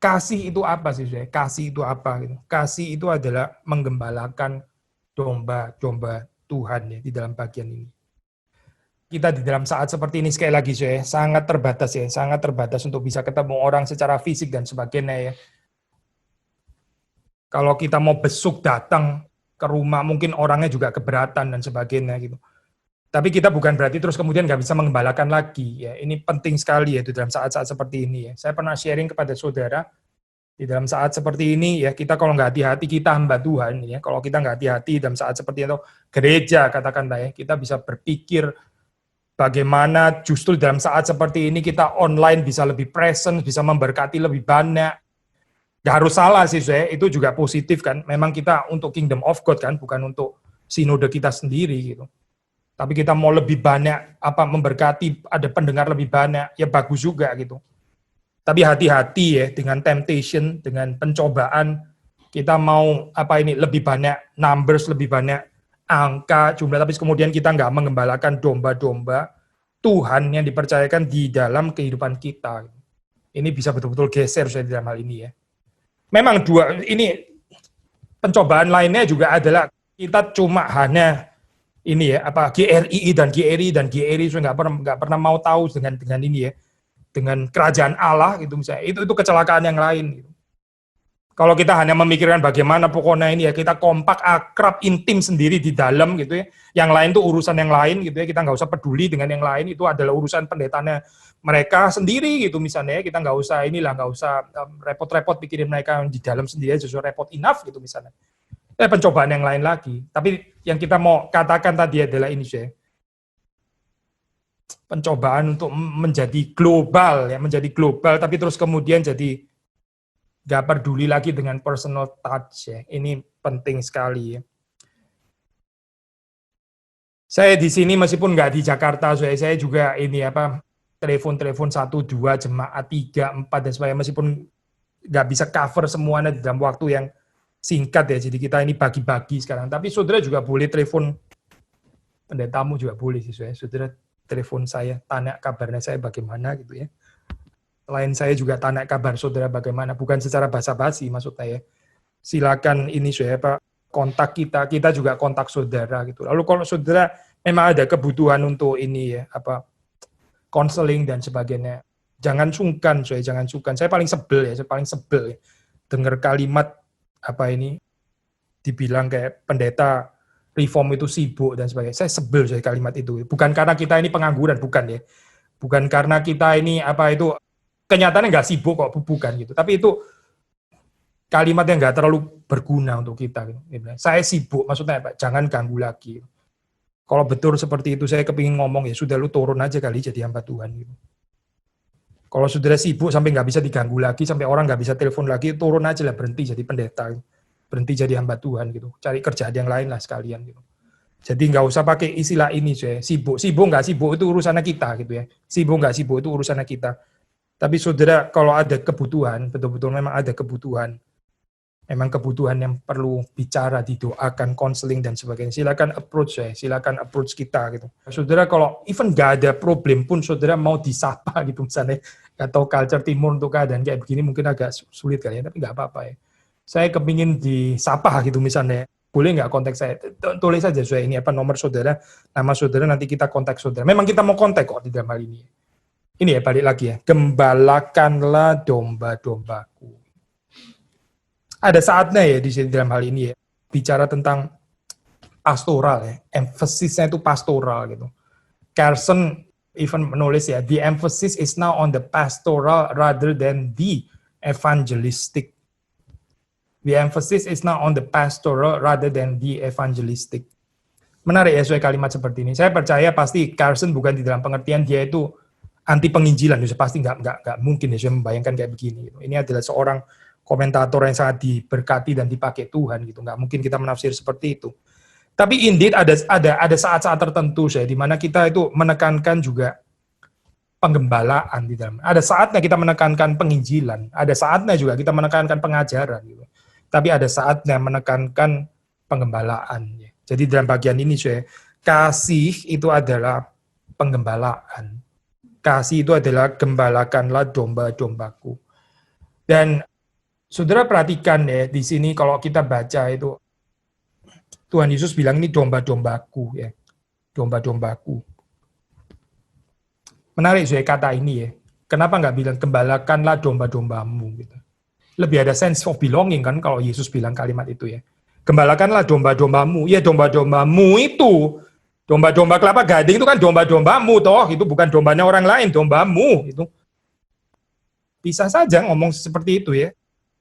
kasih itu apa sih, saudara? Kasih itu apa? Kasih itu adalah menggembalakan domba-domba Tuhan ya di dalam bagian ini. Kita di dalam saat seperti ini sekali lagi saya sangat terbatas untuk bisa ketemu orang secara fisik dan sebagainya ya. Kalau kita mau besuk datang ke rumah mungkin orangnya juga keberatan dan sebagainya gitu. Tapi kita bukan berarti terus kemudian nggak bisa mengembalakan lagi ya. Ini penting sekali ya di dalam saat-saat seperti ini ya. Saya pernah sharing kepada saudara di dalam saat seperti ini ya, kita kalau nggak hati-hati kita hamba Tuhan ya. Kalau kita nggak hati-hati dalam saat seperti itu gereja katakanlah ya, kita bisa berpikir bagaimana justru dalam saat seperti ini kita online bisa lebih present, bisa memberkati lebih banyak. Gak harus salah sih, saya itu juga positif kan. Memang kita untuk Kingdom of God kan, bukan untuk sinode kita sendiri gitu. Tapi kita mau lebih banyak memberkati, ada pendengar lebih banyak, ya bagus juga gitu. Tapi hati-hati ya dengan temptation, dengan pencobaan. Kita mau lebih banyak numbers, lebih banyak angka, jumlah, tapi kemudian kita nggak mengembalakan domba-domba Tuhan yang dipercayakan di dalam kehidupan kita. Ini bisa betul-betul geser saya di dalam hal ini ya. Memang pencobaan lainnya juga adalah kita cuma hanya ini ya apa GRII dan GRI saya nggak pernah mau tahu dengan ini ya, dengan kerajaan Allah gitu misalnya, itu kecelakaan yang lain gitu. Kalau kita hanya memikirkan bagaimana pokoknya ini ya kita kompak akrab intim sendiri di dalam gitu ya, yang lain tuh urusan yang lain gitu ya, kita nggak usah peduli dengan yang lain, itu adalah urusan pendetanya mereka sendiri gitu misalnya ya, kita nggak usah repot-repot pikirin mereka di dalam sendiri justru repot enough gitu misalnya. Pencobaan yang lain lagi. Tapi yang kita mau katakan tadi adalah ini sih, pencobaan untuk menjadi global ya, menjadi global tapi terus kemudian jadi nggak peduli lagi dengan personal touch ya. Ini penting sekali ya. Saya di sini meskipun nggak di Jakarta, saya juga ini telepon 1, 2, jemaat 3, 4 dan sebagainya, meskipun nggak bisa cover semuanya dalam waktu yang singkat ya, jadi kita ini bagi-bagi sekarang. Tapi saudara juga boleh telepon pendetamu juga boleh sih, saudara telepon saya, tanya kabarnya saya bagaimana gitu ya. Selain saya juga tanya kabar saudara bagaimana, bukan secara basa-basi maksud saya. Silakan ini kontak kita juga kontak saudara gitu. Lalu kalau saudara memang ada kebutuhan untuk ini ya, konseling dan sebagainya, jangan sungkan, jangan sungkan. Saya paling sebel ya, dengar kalimat dibilang kayak pendeta reform itu sibuk dan sebagainya. Saya sebel kalimat itu. Bukan karena kita ini pengangguran, bukan ya. Bukan karena kita ini kenyataannya nggak sibuk kok, bukan gitu. Tapi itu kalimat yang nggak terlalu berguna untuk kita. Saya sibuk, maksudnya jangan ganggu lagi. Kalau betul seperti itu, saya kepingin ngomong ya sudah lu turun aja kali jadi hamba Tuhan gitu. Kalau sudah sibuk sampai nggak bisa diganggu lagi, sampai orang nggak bisa telepon lagi, turun aja lah, berhenti jadi pendeta, berhenti jadi hamba Tuhan gitu, cari kerjaan yang lain lah sekalian gitu. Jadi nggak usah pakai istilah ini, sibuk nggak sibuk itu urusannya kita gitu ya, sibuk nggak sibuk itu urusannya kita. Tapi saudara kalau ada kebutuhan, betul-betul memang ada kebutuhan, memang kebutuhan yang perlu bicara, didoakan, konseling dan sebagainya, silakan approach kita gitu. Saudara kalau even nggak ada problem pun saudara mau disapa gitu misalnya, atau culture timur untuk keadaan kayak begini mungkin agak sulit kali ya, tapi nggak apa-apa ya. Saya kepingin disapa gitu misalnya, boleh nggak kontak saya? Tulis saja ini nomor saudara, nama saudara, nanti kita kontak saudara. Memang kita mau kontak kok di dalam hal ini. Ini ya balik lagi ya, gembalakanlah domba-dombaku. Ada saatnya ya di sini dalam hal ini ya, bicara tentang pastoral ya, emphasisnya itu pastoral gitu. Carson even menulis ya, the emphasis is now on the pastoral rather than the evangelistic. The emphasis is now on the pastoral rather than the evangelistic. Menarik ya kalimat seperti ini. Saya percaya pasti Carson bukan di dalam pengertian dia itu anti penginjilan, pasti nggak mungkin ya saya membayangkan kayak begini. Ini adalah seorang komentator yang sangat diberkati dan dipakai Tuhan gitu, nggak mungkin kita menafsir seperti itu. Tapi indeed ada saat-saat tertentu di mana kita itu menekankan juga penggembalaan di dalam. Ada saatnya kita menekankan penginjilan, ada saatnya juga kita menekankan pengajaran gitu. Tapi ada saatnya menekankan penggembalaan. Jadi dalam bagian ini kasih itu adalah penggembalaan. Kasih itu adalah gembalakanlah domba-dombaku. Dan saudara perhatikan ya, di sini kalau kita baca itu, Tuhan Yesus bilang ini domba-dombaku ya, domba-dombaku. Menarik kata ini ya, kenapa nggak bilang gembalakanlah domba-dombamu gitu. Lebih ada sense of belonging kan kalau Yesus bilang kalimat itu ya. Gembalakanlah domba-dombamu, ya domba-dombamu itu, domba-domba kelapa gading itu kan domba-dombamu toh, itu bukan dombanya orang lain, dombamu itu. Bisa saja ngomong seperti itu ya.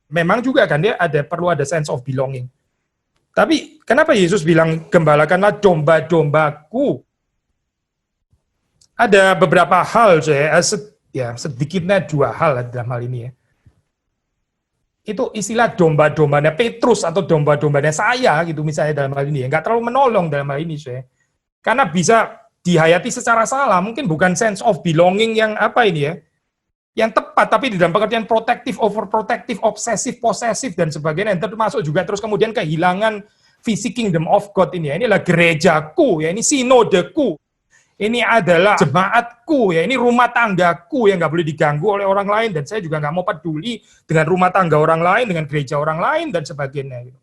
Memang juga kan dia perlu ada sense of belonging. Tapi kenapa Yesus bilang gembalakanlah domba-dombaku? Ada beberapa hal sedikitnya 2 hal dalam hal ini ya. Itu istilah domba-dombanya Petrus atau domba-dombanya saya gitu misalnya dalam hal ini ya. Nggak terlalu menolong dalam hal ini karena bisa dihayati secara salah, mungkin bukan sense of belonging yang yang tepat, tapi di dalam pengertian protektif, overprotective, obsesif, posesif, dan sebagainya, dan termasuk juga terus kemudian kehilangan visi kingdom of God ini ya, inilah gerejaku, ya ini sinodeku, ini adalah jemaatku, ya ini rumah tanggaku yang nggak boleh diganggu oleh orang lain, dan saya juga nggak mau peduli dengan rumah tangga orang lain, dengan gereja orang lain, dan sebagainya.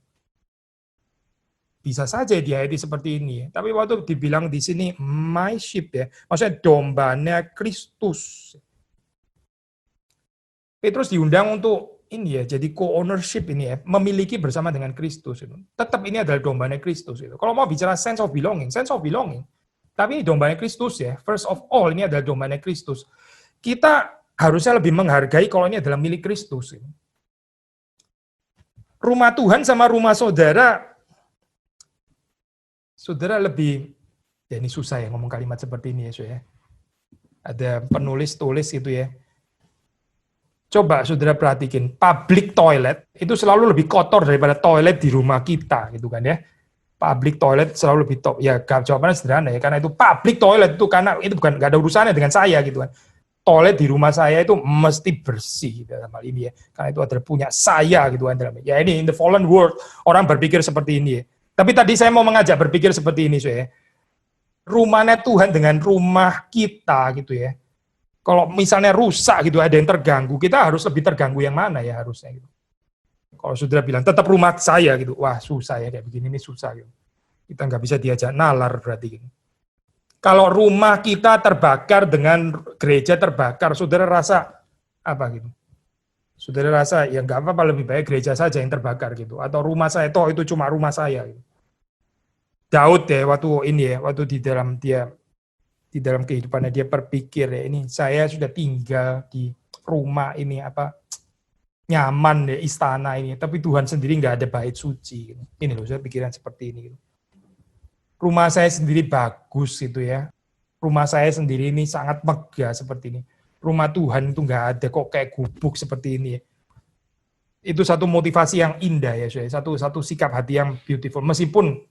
bisa saja diayati seperti ini. Tapi waktu dibilang di sini my sheep ya, maksudnya dombanya Kristus. Petrus diundang untuk ini ya, jadi co-ownership ini ya, memiliki bersama dengan Kristus itu. Tetap ini adalah dombanya Kristus itu. Kalau mau bicara sense of belonging. Tapi ini dombanya Kristus ya. First of all, ini adalah dombanya Kristus. Kita harusnya lebih menghargai kalau ini adalah milik Kristus. Rumah Tuhan sama rumah saudara lebih, ya ini susah ya ngomong kalimat seperti ini ya. Ada penulis tulis gitu ya. Coba saudara perhatikan, public toilet itu selalu lebih kotor daripada toilet di rumah kita gitu kan ya. Public toilet selalu lebih top. Ya jawabannya sederhana ya, karena itu public toilet itu karena itu bukan nggak ada urusannya dengan saya gitu kan. Toilet di rumah saya itu mesti bersih dalam hal ini ya, karena itu adalah punya saya gitu kan dalam. Ya ini in the fallen world orang berpikir seperti ini ya. Tapi tadi saya mau mengajak berpikir seperti ini ya. Rumahnya Tuhan dengan rumah kita gitu ya. Kalau misalnya rusak gitu, ada yang terganggu, kita harus lebih terganggu yang mana ya harusnya gitu. Kalau saudara bilang, tetap rumah saya gitu, wah susah ya, kayak begini ini susah gitu. Kita nggak bisa diajak nalar berarti gitu. Kalau rumah kita terbakar dengan gereja terbakar, saudara rasa apa gitu? Saudara rasa ya nggak apa-apa, lebih baik gereja saja yang terbakar gitu. Atau rumah saya, toh itu cuma rumah saya gitu. Daud ya, waktu di dalam kehidupannya dia berpikir ya, ini saya sudah tinggal di rumah ini nyaman ya, istana ini, tapi Tuhan sendiri nggak ada bait suci. Ini loh, saya pikiran seperti ini. Rumah saya sendiri bagus gitu ya. Rumah saya sendiri ini sangat megah seperti ini. Rumah Tuhan itu nggak ada kok kayak gubuk seperti ini. Itu satu motivasi yang indah ya, satu sikap hati yang beautiful. Meskipun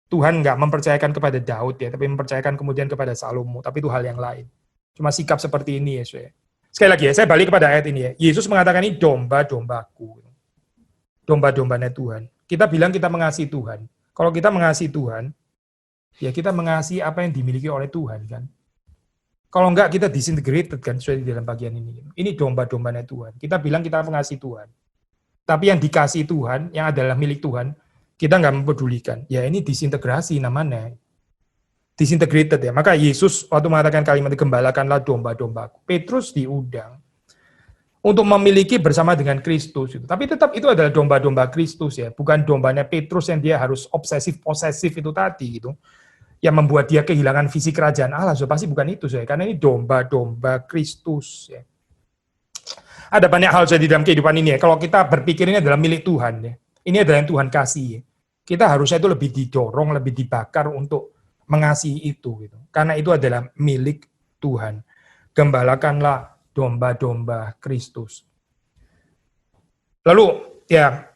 Tuhan nggak mempercayakan kepada Daud ya, tapi mempercayakan kemudian kepada Salomo. Tapi itu hal yang lain. Cuma sikap seperti ini ya, Sekali lagi ya, saya balik kepada ayat ini ya. Yesus mengatakan ini domba-dombaku. Domba-dombanya Tuhan. Kita bilang kita mengasihi Tuhan. Kalau kita mengasihi Tuhan, ya kita mengasihi apa yang dimiliki oleh Tuhan kan. Kalau enggak kita disintegrated kan sesuai di dalam bagian ini. Ini domba-dombanya Tuhan. Kita bilang kita mengasihi Tuhan. Tapi yang dikasih Tuhan, yang adalah milik Tuhan, kita nggak mempedulikan. Ya ini disintegrasi namanya. Disintegrated ya. Maka Yesus waktu mengatakan kalimat gembalakanlah domba-dombaku. Petrus diundang untuk memiliki bersama dengan Kristus. Tapi tetap itu adalah domba-domba Kristus ya. Bukan dombanya Petrus yang dia harus obsesif-posesif itu tadi gitu. Yang membuat dia kehilangan visi kerajaan Allah. So, pasti bukan itu saya. Karena ini domba-domba Kristus ya. Ada banyak hal di dalam kehidupan ini ya. Kalau kita berpikir ini adalah milik Tuhan ya. Ini adalah yang Tuhan kasih ya. Kita harusnya itu lebih didorong, lebih dibakar untuk mengasihi itu gitu. Karena itu adalah milik Tuhan. Gembalakanlah domba-domba Kristus. Lalu ya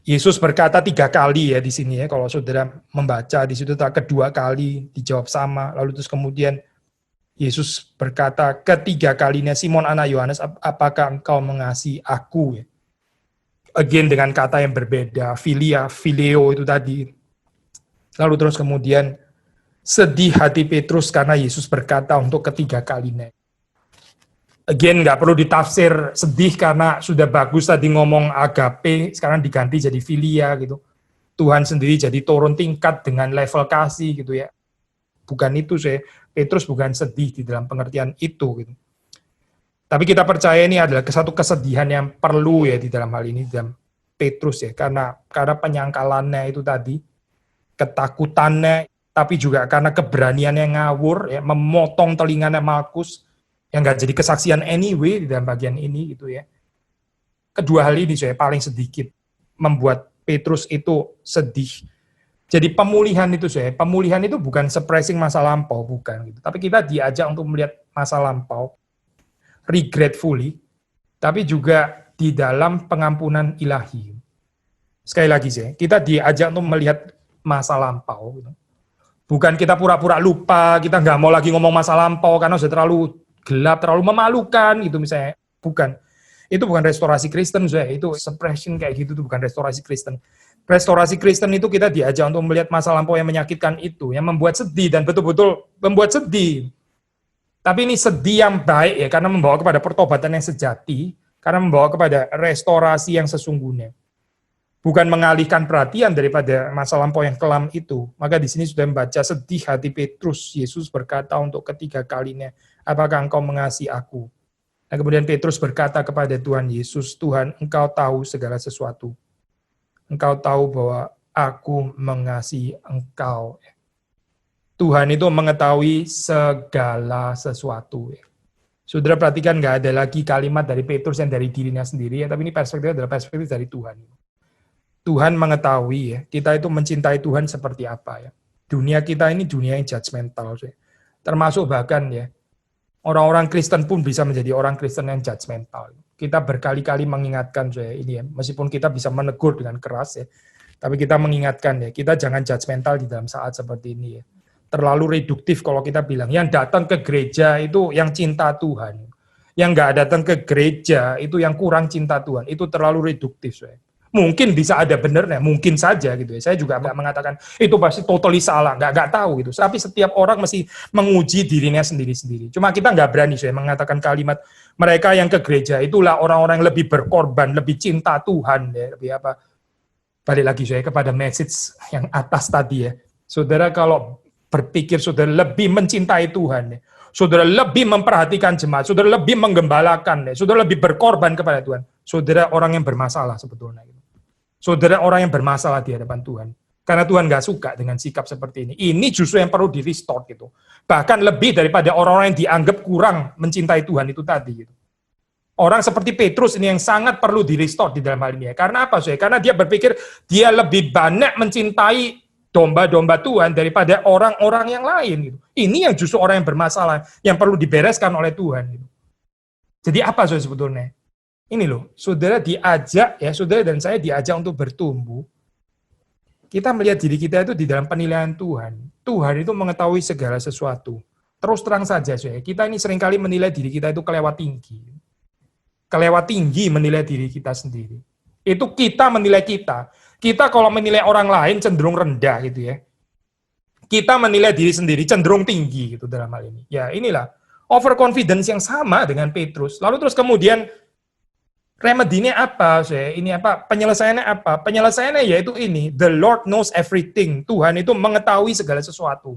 Yesus berkata 3 kali ya di sini ya, kalau saudara membaca di situ kedua kali dijawab sama, lalu terus kemudian Yesus berkata ketiga kalinya, Simon anak Yohanes, apakah engkau mengasihi aku ya? Again dengan kata yang berbeda, philia, phileo itu tadi. Lalu terus kemudian sedih hati Petrus karena Yesus berkata untuk ketiga kalinya. Again, nggak perlu ditafsir sedih karena sudah bagus tadi ngomong agape, sekarang diganti jadi philia gitu. Tuhan sendiri jadi turun tingkat dengan level kasih gitu ya. Bukan itu Petrus bukan sedih di dalam pengertian itu gitu. Tapi kita percaya ini adalah satu kesedihan yang perlu ya di dalam hal ini dalam Petrus ya, karena penyangkalannya itu tadi, ketakutannya, tapi juga karena keberaniannya ngawur ya, memotong telinganya Malkus yang nggak jadi kesaksian anyway di dalam bagian ini gitu ya. Kedua hal ini paling sedikit membuat Petrus itu sedih. Jadi pemulihan itu bukan suppressing masa lampau, bukan gitu. Tapi kita diajak untuk melihat masa lampau regretfully, tapi juga di dalam pengampunan ilahi. Sekali lagi kita diajak untuk melihat masa lampau. Gitu. Bukan kita pura-pura lupa, kita nggak mau lagi ngomong masa lampau karena sudah terlalu gelap, terlalu memalukan gitu misalnya. Bukan. Itu bukan restorasi Kristen, itu suppression kayak gitu, itu bukan restorasi Kristen. Restorasi Kristen itu kita diajak untuk melihat masa lampau yang menyakitkan itu, yang membuat sedih dan betul-betul membuat sedih. Tapi ini sedih yang baik ya, karena membawa kepada pertobatan yang sejati, karena membawa kepada restorasi yang sesungguhnya. bukan mengalihkan perhatian daripada masa lampau yang kelam itu. Maka di sini sudah membaca sedih hati Petrus. Yesus berkata untuk ketiga kalinya, apakah engkau mengasihi aku? Dan kemudian Petrus berkata kepada Tuhan Yesus, Tuhan, engkau tahu segala sesuatu. Engkau tahu bahwa aku mengasihi engkau. Tuhan itu mengetahui segala sesuatu. Saudara perhatikan, nggak ada lagi kalimat dari Petrus yang dari dirinya sendiri, tapi ini perspektifnya adalah perspektif dari Tuhan. Tuhan mengetahui ya, kita itu mencintai Tuhan seperti apa ya. Dunia kita ini dunia yang judgmental. Termasuk bahkan ya, orang-orang Kristen pun bisa menjadi orang Kristen yang judgmental. Kita berkali-kali mengingatkan saya ini ya, meskipun kita bisa menegur dengan keras ya, tapi kita mengingatkan ya, kita jangan judgmental di dalam saat seperti ini ya. Terlalu reduktif kalau kita bilang, yang datang ke gereja itu yang cinta Tuhan. Yang nggak datang ke gereja itu yang kurang cinta Tuhan. Itu terlalu reduktif. Saya. Mungkin bisa ada benernya, mungkin saja gitu ya. Saya juga nggak mengatakan itu pasti totally salah, nggak tahu gitu. Tapi setiap orang mesti menguji dirinya sendiri-sendiri. Cuma kita nggak berani saya mengatakan kalimat mereka yang ke gereja itulah orang-orang yang lebih berkorban, lebih cinta Tuhan ya, lebih apa. Balik lagi saya kepada message yang atas tadi ya. Saudara kalau berpikir saudara lebih mencintai Tuhan, saudara lebih memperhatikan jemaat, saudara lebih menggembalakan, saudara lebih berkorban kepada Tuhan, saudara orang yang bermasalah sebetulnya. Saudara orang yang bermasalah di hadapan Tuhan. Karena Tuhan nggak suka dengan sikap seperti ini. Ini justru yang perlu di-restore gitu. Bahkan lebih daripada orang-orang yang dianggap kurang mencintai Tuhan itu tadi. Gitu. Orang seperti Petrus ini yang sangat perlu di-restore di dalam hal ini. Karena apa? Karena dia berpikir dia lebih banyak mencintai domba-domba Tuhan daripada orang-orang yang lain. Gitu. Ini yang justru orang yang bermasalah, yang perlu dibereskan oleh Tuhan. Gitu. Jadi apa sebetulnya? Ini loh, saudara diajak, ya saudara dan saya diajak untuk bertumbuh. Kita melihat diri kita itu di dalam penilaian Tuhan. Tuhan itu mengetahui segala sesuatu. Terus terang saja, kita ini seringkali menilai diri kita itu kelewat tinggi. Kelewat tinggi menilai diri kita sendiri. Itu kita menilai kita. Kita kalau menilai orang lain cenderung rendah gitu ya. Kita menilai diri sendiri cenderung tinggi gitu dalam hal ini. Ya inilah overconfidence yang sama dengan Petrus. Lalu terus kemudian remedinya apa? Ini apa? Penyelesaiannya apa? Penyelesaiannya yaitu ini, the Lord knows everything. Tuhan itu mengetahui segala sesuatu.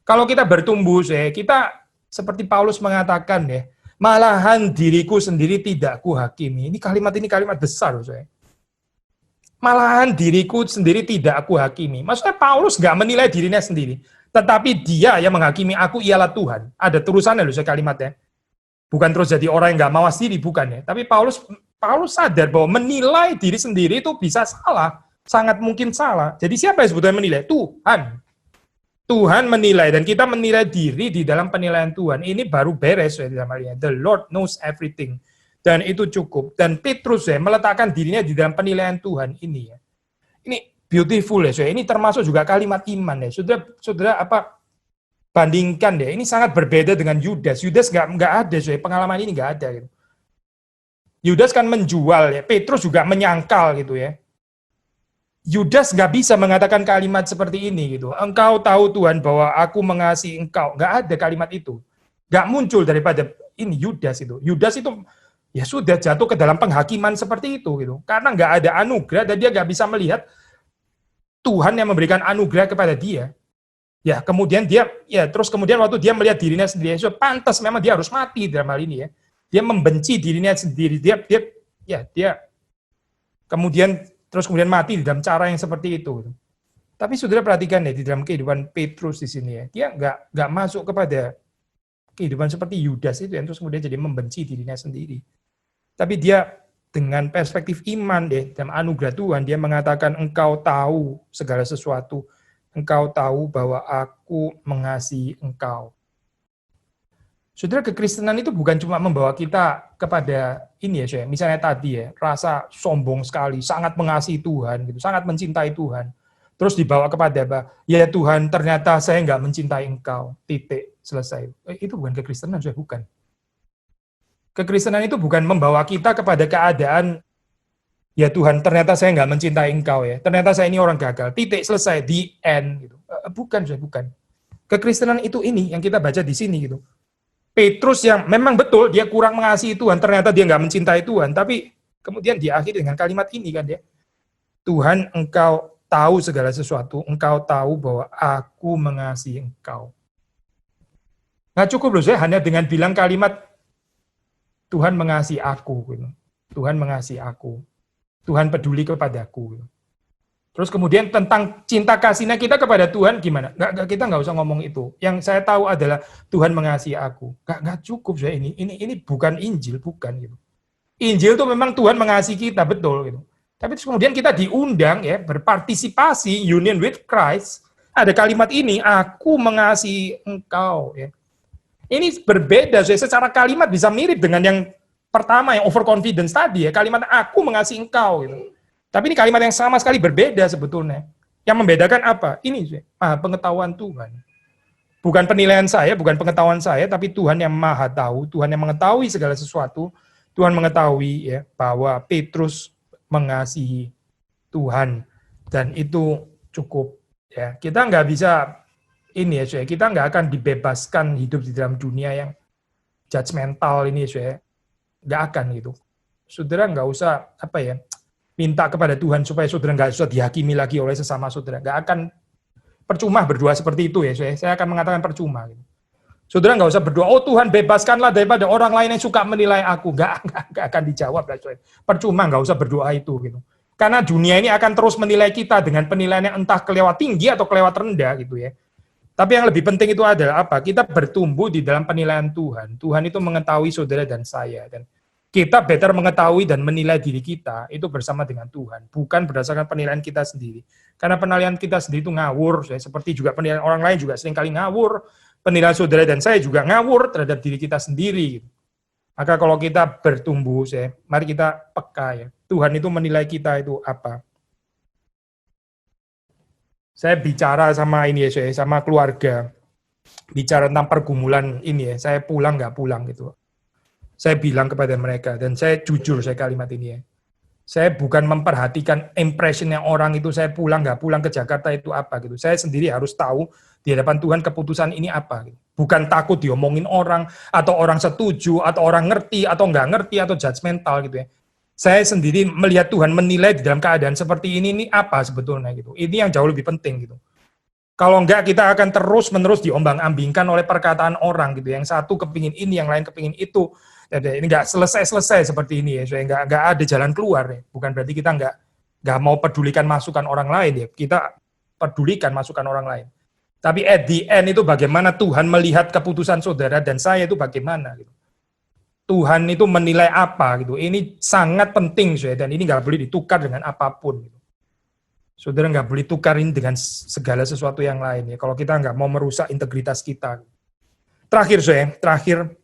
Kalau kita bertumbuh, kita seperti Paulus mengatakan ya, malahan diriku sendiri tidak kuhakimi. Ini kalimat besar, saya. Malahan diriku sendiri tidak aku hakimi. Maksudnya Paulus nggak menilai dirinya sendiri. Tetapi dia yang menghakimi aku ialah Tuhan. Ada terusannya loh saya kalimatnya. Bukan terus jadi orang yang nggak mawas diri, bukan ya. Tapi Paulus sadar bahwa menilai diri sendiri itu bisa salah. Sangat mungkin salah. Jadi siapa yang sebetulnya menilai? Tuhan. Tuhan menilai dan kita menilai diri di dalam penilaian Tuhan. Ini baru beres ya di dalam hal ini. The Lord knows everything. Dan itu cukup. Dan Petrus ya meletakkan dirinya di dalam penilaian Tuhan ini ya. Ini beautiful ya. Ini termasuk juga kalimat iman ya. Saudara apa bandingkan deh. Ini sangat berbeda dengan Yudas. Yudas nggak ada pengalaman ini nggak ada. Gitu. Yudas kan menjual ya. Petrus juga menyangkal gitu ya. Yudas nggak bisa mengatakan kalimat seperti ini gitu. Engkau tahu Tuhan bahwa aku mengasihi engkau. Nggak ada kalimat itu. Nggak muncul daripada ini Yudas itu. Yudas itu ya sudah jatuh ke dalam penghakiman seperti itu gitu. Karena nggak ada anugerah dan dia nggak bisa melihat Tuhan yang memberikan anugerah kepada dia. Ya kemudian terus kemudian waktu dia melihat dirinya sendiri, so pantas memang dia harus mati dalam hal ini ya. Dia membenci dirinya sendiri. Dia kemudian mati di dalam cara yang seperti itu. Tapi saudara perhatikan ya di dalam kehidupan Petrus di sini ya, dia nggak masuk kepada kehidupan seperti Yudas itu yang terus kemudian jadi membenci dirinya sendiri. Tapi dia dengan perspektif iman deh, dalam anugerah Tuhan, dia mengatakan engkau tahu segala sesuatu. Engkau tahu bahwa aku mengasihi engkau. Saudara, kekristenan itu bukan cuma membawa kita kepada ini ya, misalnya tadi ya, rasa sombong sekali, sangat mengasihi Tuhan, gitu, sangat mencintai Tuhan. Terus dibawa kepada, ya Tuhan, ternyata saya nggak mencintai engkau, titik, selesai. Itu bukan kekristenan, bukan. Kekristenan itu bukan membawa kita kepada keadaan, ya Tuhan, ternyata saya nggak mencintai engkau ya, ternyata saya ini orang gagal, titik, selesai, the end. Gitu. Bukan. Kekristenan itu ini yang kita baca di sini gitu. Petrus yang memang betul dia kurang mengasihi Tuhan, ternyata dia nggak mencintai Tuhan, tapi kemudian diakhiri dengan kalimat ini kan ya. Tuhan, Engkau tahu segala sesuatu, Engkau tahu bahwa aku mengasihi Engkau. Nggak cukup loh, saya hanya dengan bilang kalimat Tuhan mengasihi aku. Gitu. Tuhan mengasihi aku. Tuhan peduli kepadaku. Gitu. Terus kemudian tentang cinta kasihnya kita kepada Tuhan gimana? Kita nggak usah ngomong itu. Yang saya tahu adalah Tuhan mengasihi aku. Nggak cukup saya ini. Ini bukan Injil, bukan gitu. Injil itu memang Tuhan mengasihi kita, betul gitu. Tapi terus kemudian kita diundang ya berpartisipasi union with Christ. Ada kalimat ini, aku mengasihi engkau. Ya. Ini berbeda, secara kalimat bisa mirip dengan yang pertama yang overconfidence tadi ya. Kalimat aku mengasihi engkau gitu. Tapi ini kalimat yang sama sekali berbeda sebetulnya. Yang membedakan apa? Ini pengetahuan Tuhan. Bukan penilaian saya, bukan pengetahuan saya, tapi Tuhan yang maha tahu, Tuhan yang mengetahui segala sesuatu. Tuhan mengetahui ya bahwa Petrus mengasihi Tuhan dan itu cukup ya. Kita nggak bisa ini ya, kita nggak akan dibebaskan hidup di dalam dunia yang judgmental ini ya. Nggak akan gitu. Saudara nggak usah minta kepada Tuhan supaya saudara nggak usah dihakimi lagi oleh sesama saudara. Nggak akan percuma berdoa seperti itu ya. Saya akan mengatakan percuma. Gitu. Saudara nggak usah berdoa, oh Tuhan bebaskanlah daripada orang lain yang suka menilai aku. Nggak akan dijawab. Percuma, nggak usah berdoa itu. Gitu. Karena dunia ini akan terus menilai kita dengan penilaian yang entah kelewat tinggi atau kelewat rendah. Gitu ya. Tapi yang lebih penting itu adalah apa? Kita bertumbuh di dalam penilaian Tuhan. Tuhan itu mengetahui saudara dan saya. Dan kita better mengetahui dan menilai diri kita itu bersama dengan Tuhan, bukan berdasarkan penilaian kita sendiri. Karena penilaian kita sendiri itu ngawur, seperti juga penilaian orang lain juga seringkali ngawur. Penilaian saudara dan saya juga ngawur terhadap diri kita sendiri. Maka kalau kita bertumbuh, mari kita peka ya. Tuhan itu menilai kita itu apa? Saya bicara sama ini ya, sama keluarga, bicara tentang pergumulan ini ya. Saya pulang nggak pulang gitu. Saya bilang kepada mereka, dan saya jujur saya kalimat ini ya. Saya bukan memperhatikan impression yang orang itu, saya pulang nggak pulang ke Jakarta itu apa gitu. Saya sendiri harus tahu di hadapan Tuhan keputusan ini apa. Gitu. Bukan takut diomongin orang, atau orang setuju, atau orang ngerti, atau nggak ngerti, atau judgmental gitu ya. Saya sendiri melihat Tuhan menilai di dalam keadaan seperti ini apa sebetulnya gitu. Ini yang jauh lebih penting gitu. Kalau enggak, kita akan terus-menerus diombang-ambingkan oleh perkataan orang gitu. Yang satu kepingin ini, yang lain kepingin itu. Ini enggak selesai-selesai seperti ini ya. Enggak ada jalan keluar ya. Bukan berarti kita enggak mau pedulikan masukan orang lain ya. Kita pedulikan masukan orang lain. Tapi at the end itu bagaimana Tuhan melihat keputusan saudara dan saya itu bagaimana gitu. Tuhan itu menilai apa gitu. Ini sangat penting dan ini enggak boleh ditukar dengan apapun gitu. Saudara nggak boleh tukarin dengan segala sesuatu yang lain ya. Kalau kita nggak mau merusak integritas kita. Terakhir,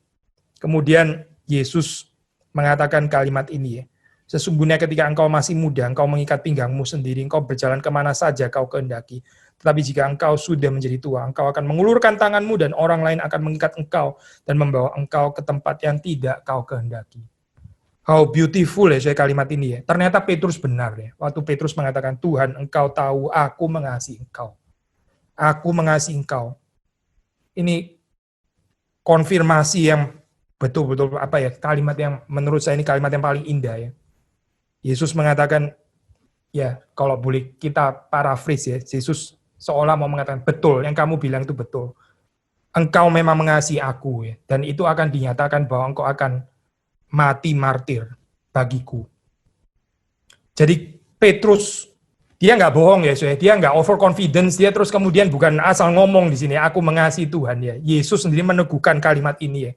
kemudian Yesus mengatakan kalimat ini ya. Sesungguhnya ketika engkau masih muda, engkau mengikat pinggangmu sendiri, engkau berjalan kemana saja kau kehendaki. Tetapi jika engkau sudah menjadi tua, engkau akan mengulurkan tanganmu dan orang lain akan mengikat engkau dan membawa engkau ke tempat yang tidak kau kehendaki. How beautiful ya kalimat ini ya. Ternyata Petrus benar ya. Waktu Petrus mengatakan, Tuhan engkau tahu aku mengasihi engkau. Aku mengasihi engkau. Ini konfirmasi yang betul-betul kalimat yang menurut saya ini kalimat yang paling indah ya. Yesus mengatakan, ya kalau boleh kita paraphrase ya, Yesus seolah mau mengatakan, betul, yang kamu bilang itu betul. Engkau memang mengasihi aku ya. Dan itu akan dinyatakan bahwa engkau akan mati martir bagiku. Jadi Petrus dia nggak bohong ya, dia nggak overconfidence, dia terus kemudian bukan asal ngomong di sini aku mengasihi Tuhan ya. Yesus sendiri meneguhkan kalimat ini ya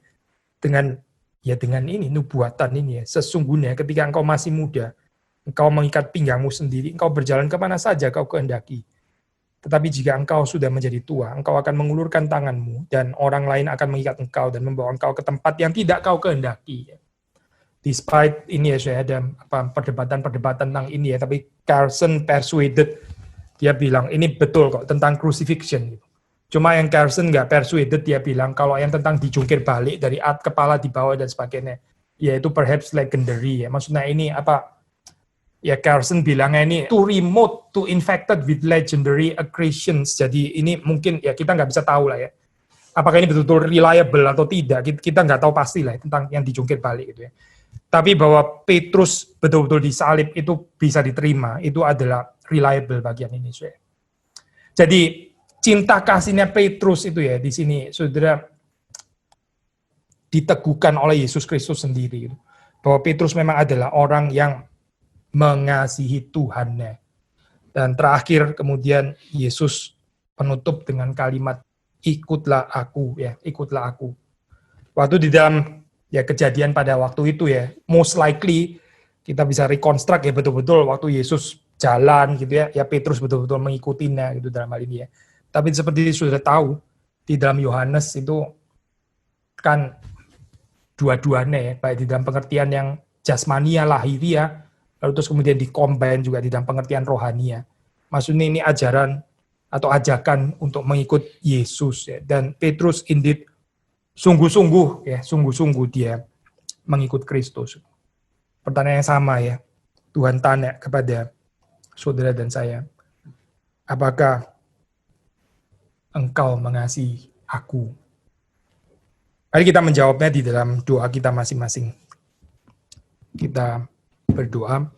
dengan ini nubuatan ini ya. Sesungguhnya ketika engkau masih muda, engkau mengikat pinggangmu sendiri, engkau berjalan kemana saja kau kehendaki. Tetapi jika engkau sudah menjadi tua, engkau akan mengulurkan tanganmu dan orang lain akan mengikat engkau dan membawa engkau ke tempat yang tidak kau kehendaki. Despite ini ya, saya ada perdebatan tentang ini ya, tapi Carson persuaded, dia bilang ini betul kok tentang crucifixion. Cuma yang Carson nggak persuaded, dia bilang kalau yang tentang dijungkir balik dari kepala di bawah dan sebagainya, ya itu perhaps legendary ya. Maksudnya ini ya Carson bilangnya ini too remote, too infected with legendary accretions. Jadi ini mungkin ya kita nggak bisa tahu lah ya. Apakah ini betul-betul reliable atau tidak, kita nggak tahu pasti lah ya, tentang yang dijungkir balik gitu ya. Tapi bahwa Petrus betul-betul disalib itu bisa diterima, itu adalah reliable bagian ini, saudara. Jadi cinta kasihnya Petrus itu ya di sini, saudara, diteguhkan oleh Yesus Kristus sendiri. Bahwa Petrus memang adalah orang yang mengasihi Tuhannya. Dan terakhir kemudian Yesus penutup dengan kalimat, ikutlah aku, ya, ikutlah aku. Waktu di dalam ya kejadian pada waktu itu ya, most likely kita bisa reconstruct ya betul-betul waktu Yesus jalan gitu ya, ya Petrus betul-betul mengikutinya gitu dalam hal ini ya. Tapi seperti sudah tahu di dalam Yohanes itu kan dua-duanya ya, baik di dalam pengertian yang jasmania, lahiria, lalu terus kemudian dikombin juga di dalam pengertian rohania. Maksudnya ini ajaran atau ajakan untuk mengikut Yesus ya. Dan Petrus indeed sungguh-sungguh ya, sungguh-sungguh dia mengikut Kristus. Pertanyaan yang sama ya. Tuhan tanya kepada saudara dan saya, apakah engkau mengasihi aku? Mari kita menjawabnya di dalam doa kita masing-masing. Kita berdoa.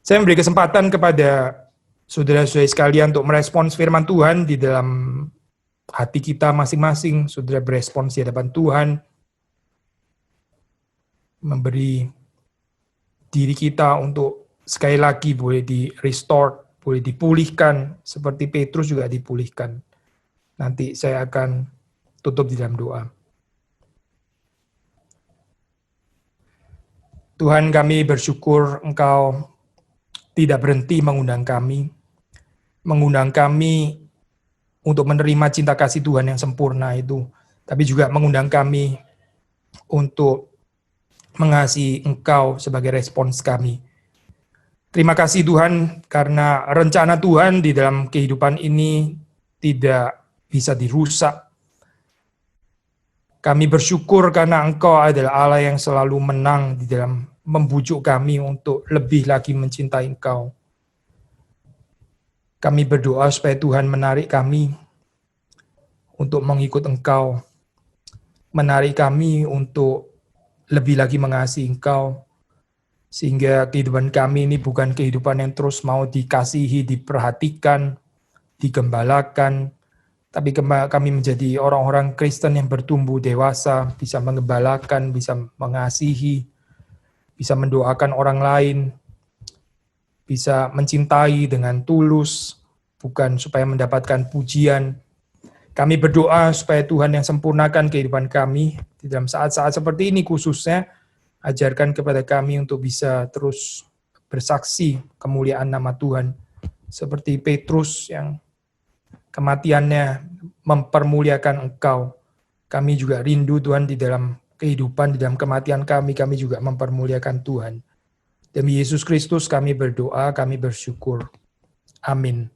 Saya memberi kesempatan kepada saudara-saudara sekalian untuk merespons firman Tuhan di dalam hati kita masing-masing. Saudara berespons di hadapan Tuhan, memberi diri kita untuk sekali lagi boleh di-restore, boleh dipulihkan, seperti Petrus juga dipulihkan. Nanti saya akan tutup di dalam doa. Tuhan, kami bersyukur Engkau tidak berhenti mengundang kami untuk menerima cinta kasih Tuhan yang sempurna itu, tapi juga mengundang kami untuk mengasihi Engkau sebagai respons kami. Terima kasih Tuhan, karena rencana Tuhan di dalam kehidupan ini tidak bisa dirusak. Kami bersyukur karena Engkau adalah Allah yang selalu menang di dalam membujuk kami untuk lebih lagi mencintai Engkau. Kami berdoa supaya Tuhan menarik kami untuk mengikut Engkau, menarik kami untuk lebih lagi mengasihi Engkau, sehingga kehidupan kami ini bukan kehidupan yang terus mau dikasihi, diperhatikan, digembalakan, tapi kami menjadi orang-orang Kristen yang bertumbuh dewasa, bisa mengembalakan, bisa mengasihi, bisa mendoakan orang lain, bisa mencintai dengan tulus, bukan supaya mendapatkan pujian. Kami berdoa supaya Tuhan yang sempurnakan kehidupan kami di dalam saat-saat seperti ini khususnya, ajarkan kepada kami untuk bisa terus bersaksi kemuliaan nama Tuhan. Seperti Petrus yang kematiannya mempermuliakan Engkau. Kami juga rindu Tuhan di dalam kehidupan, di dalam kematian kami juga mempermuliakan Tuhan. Demi Yesus Kristus kami berdoa, kami bersyukur. Amin.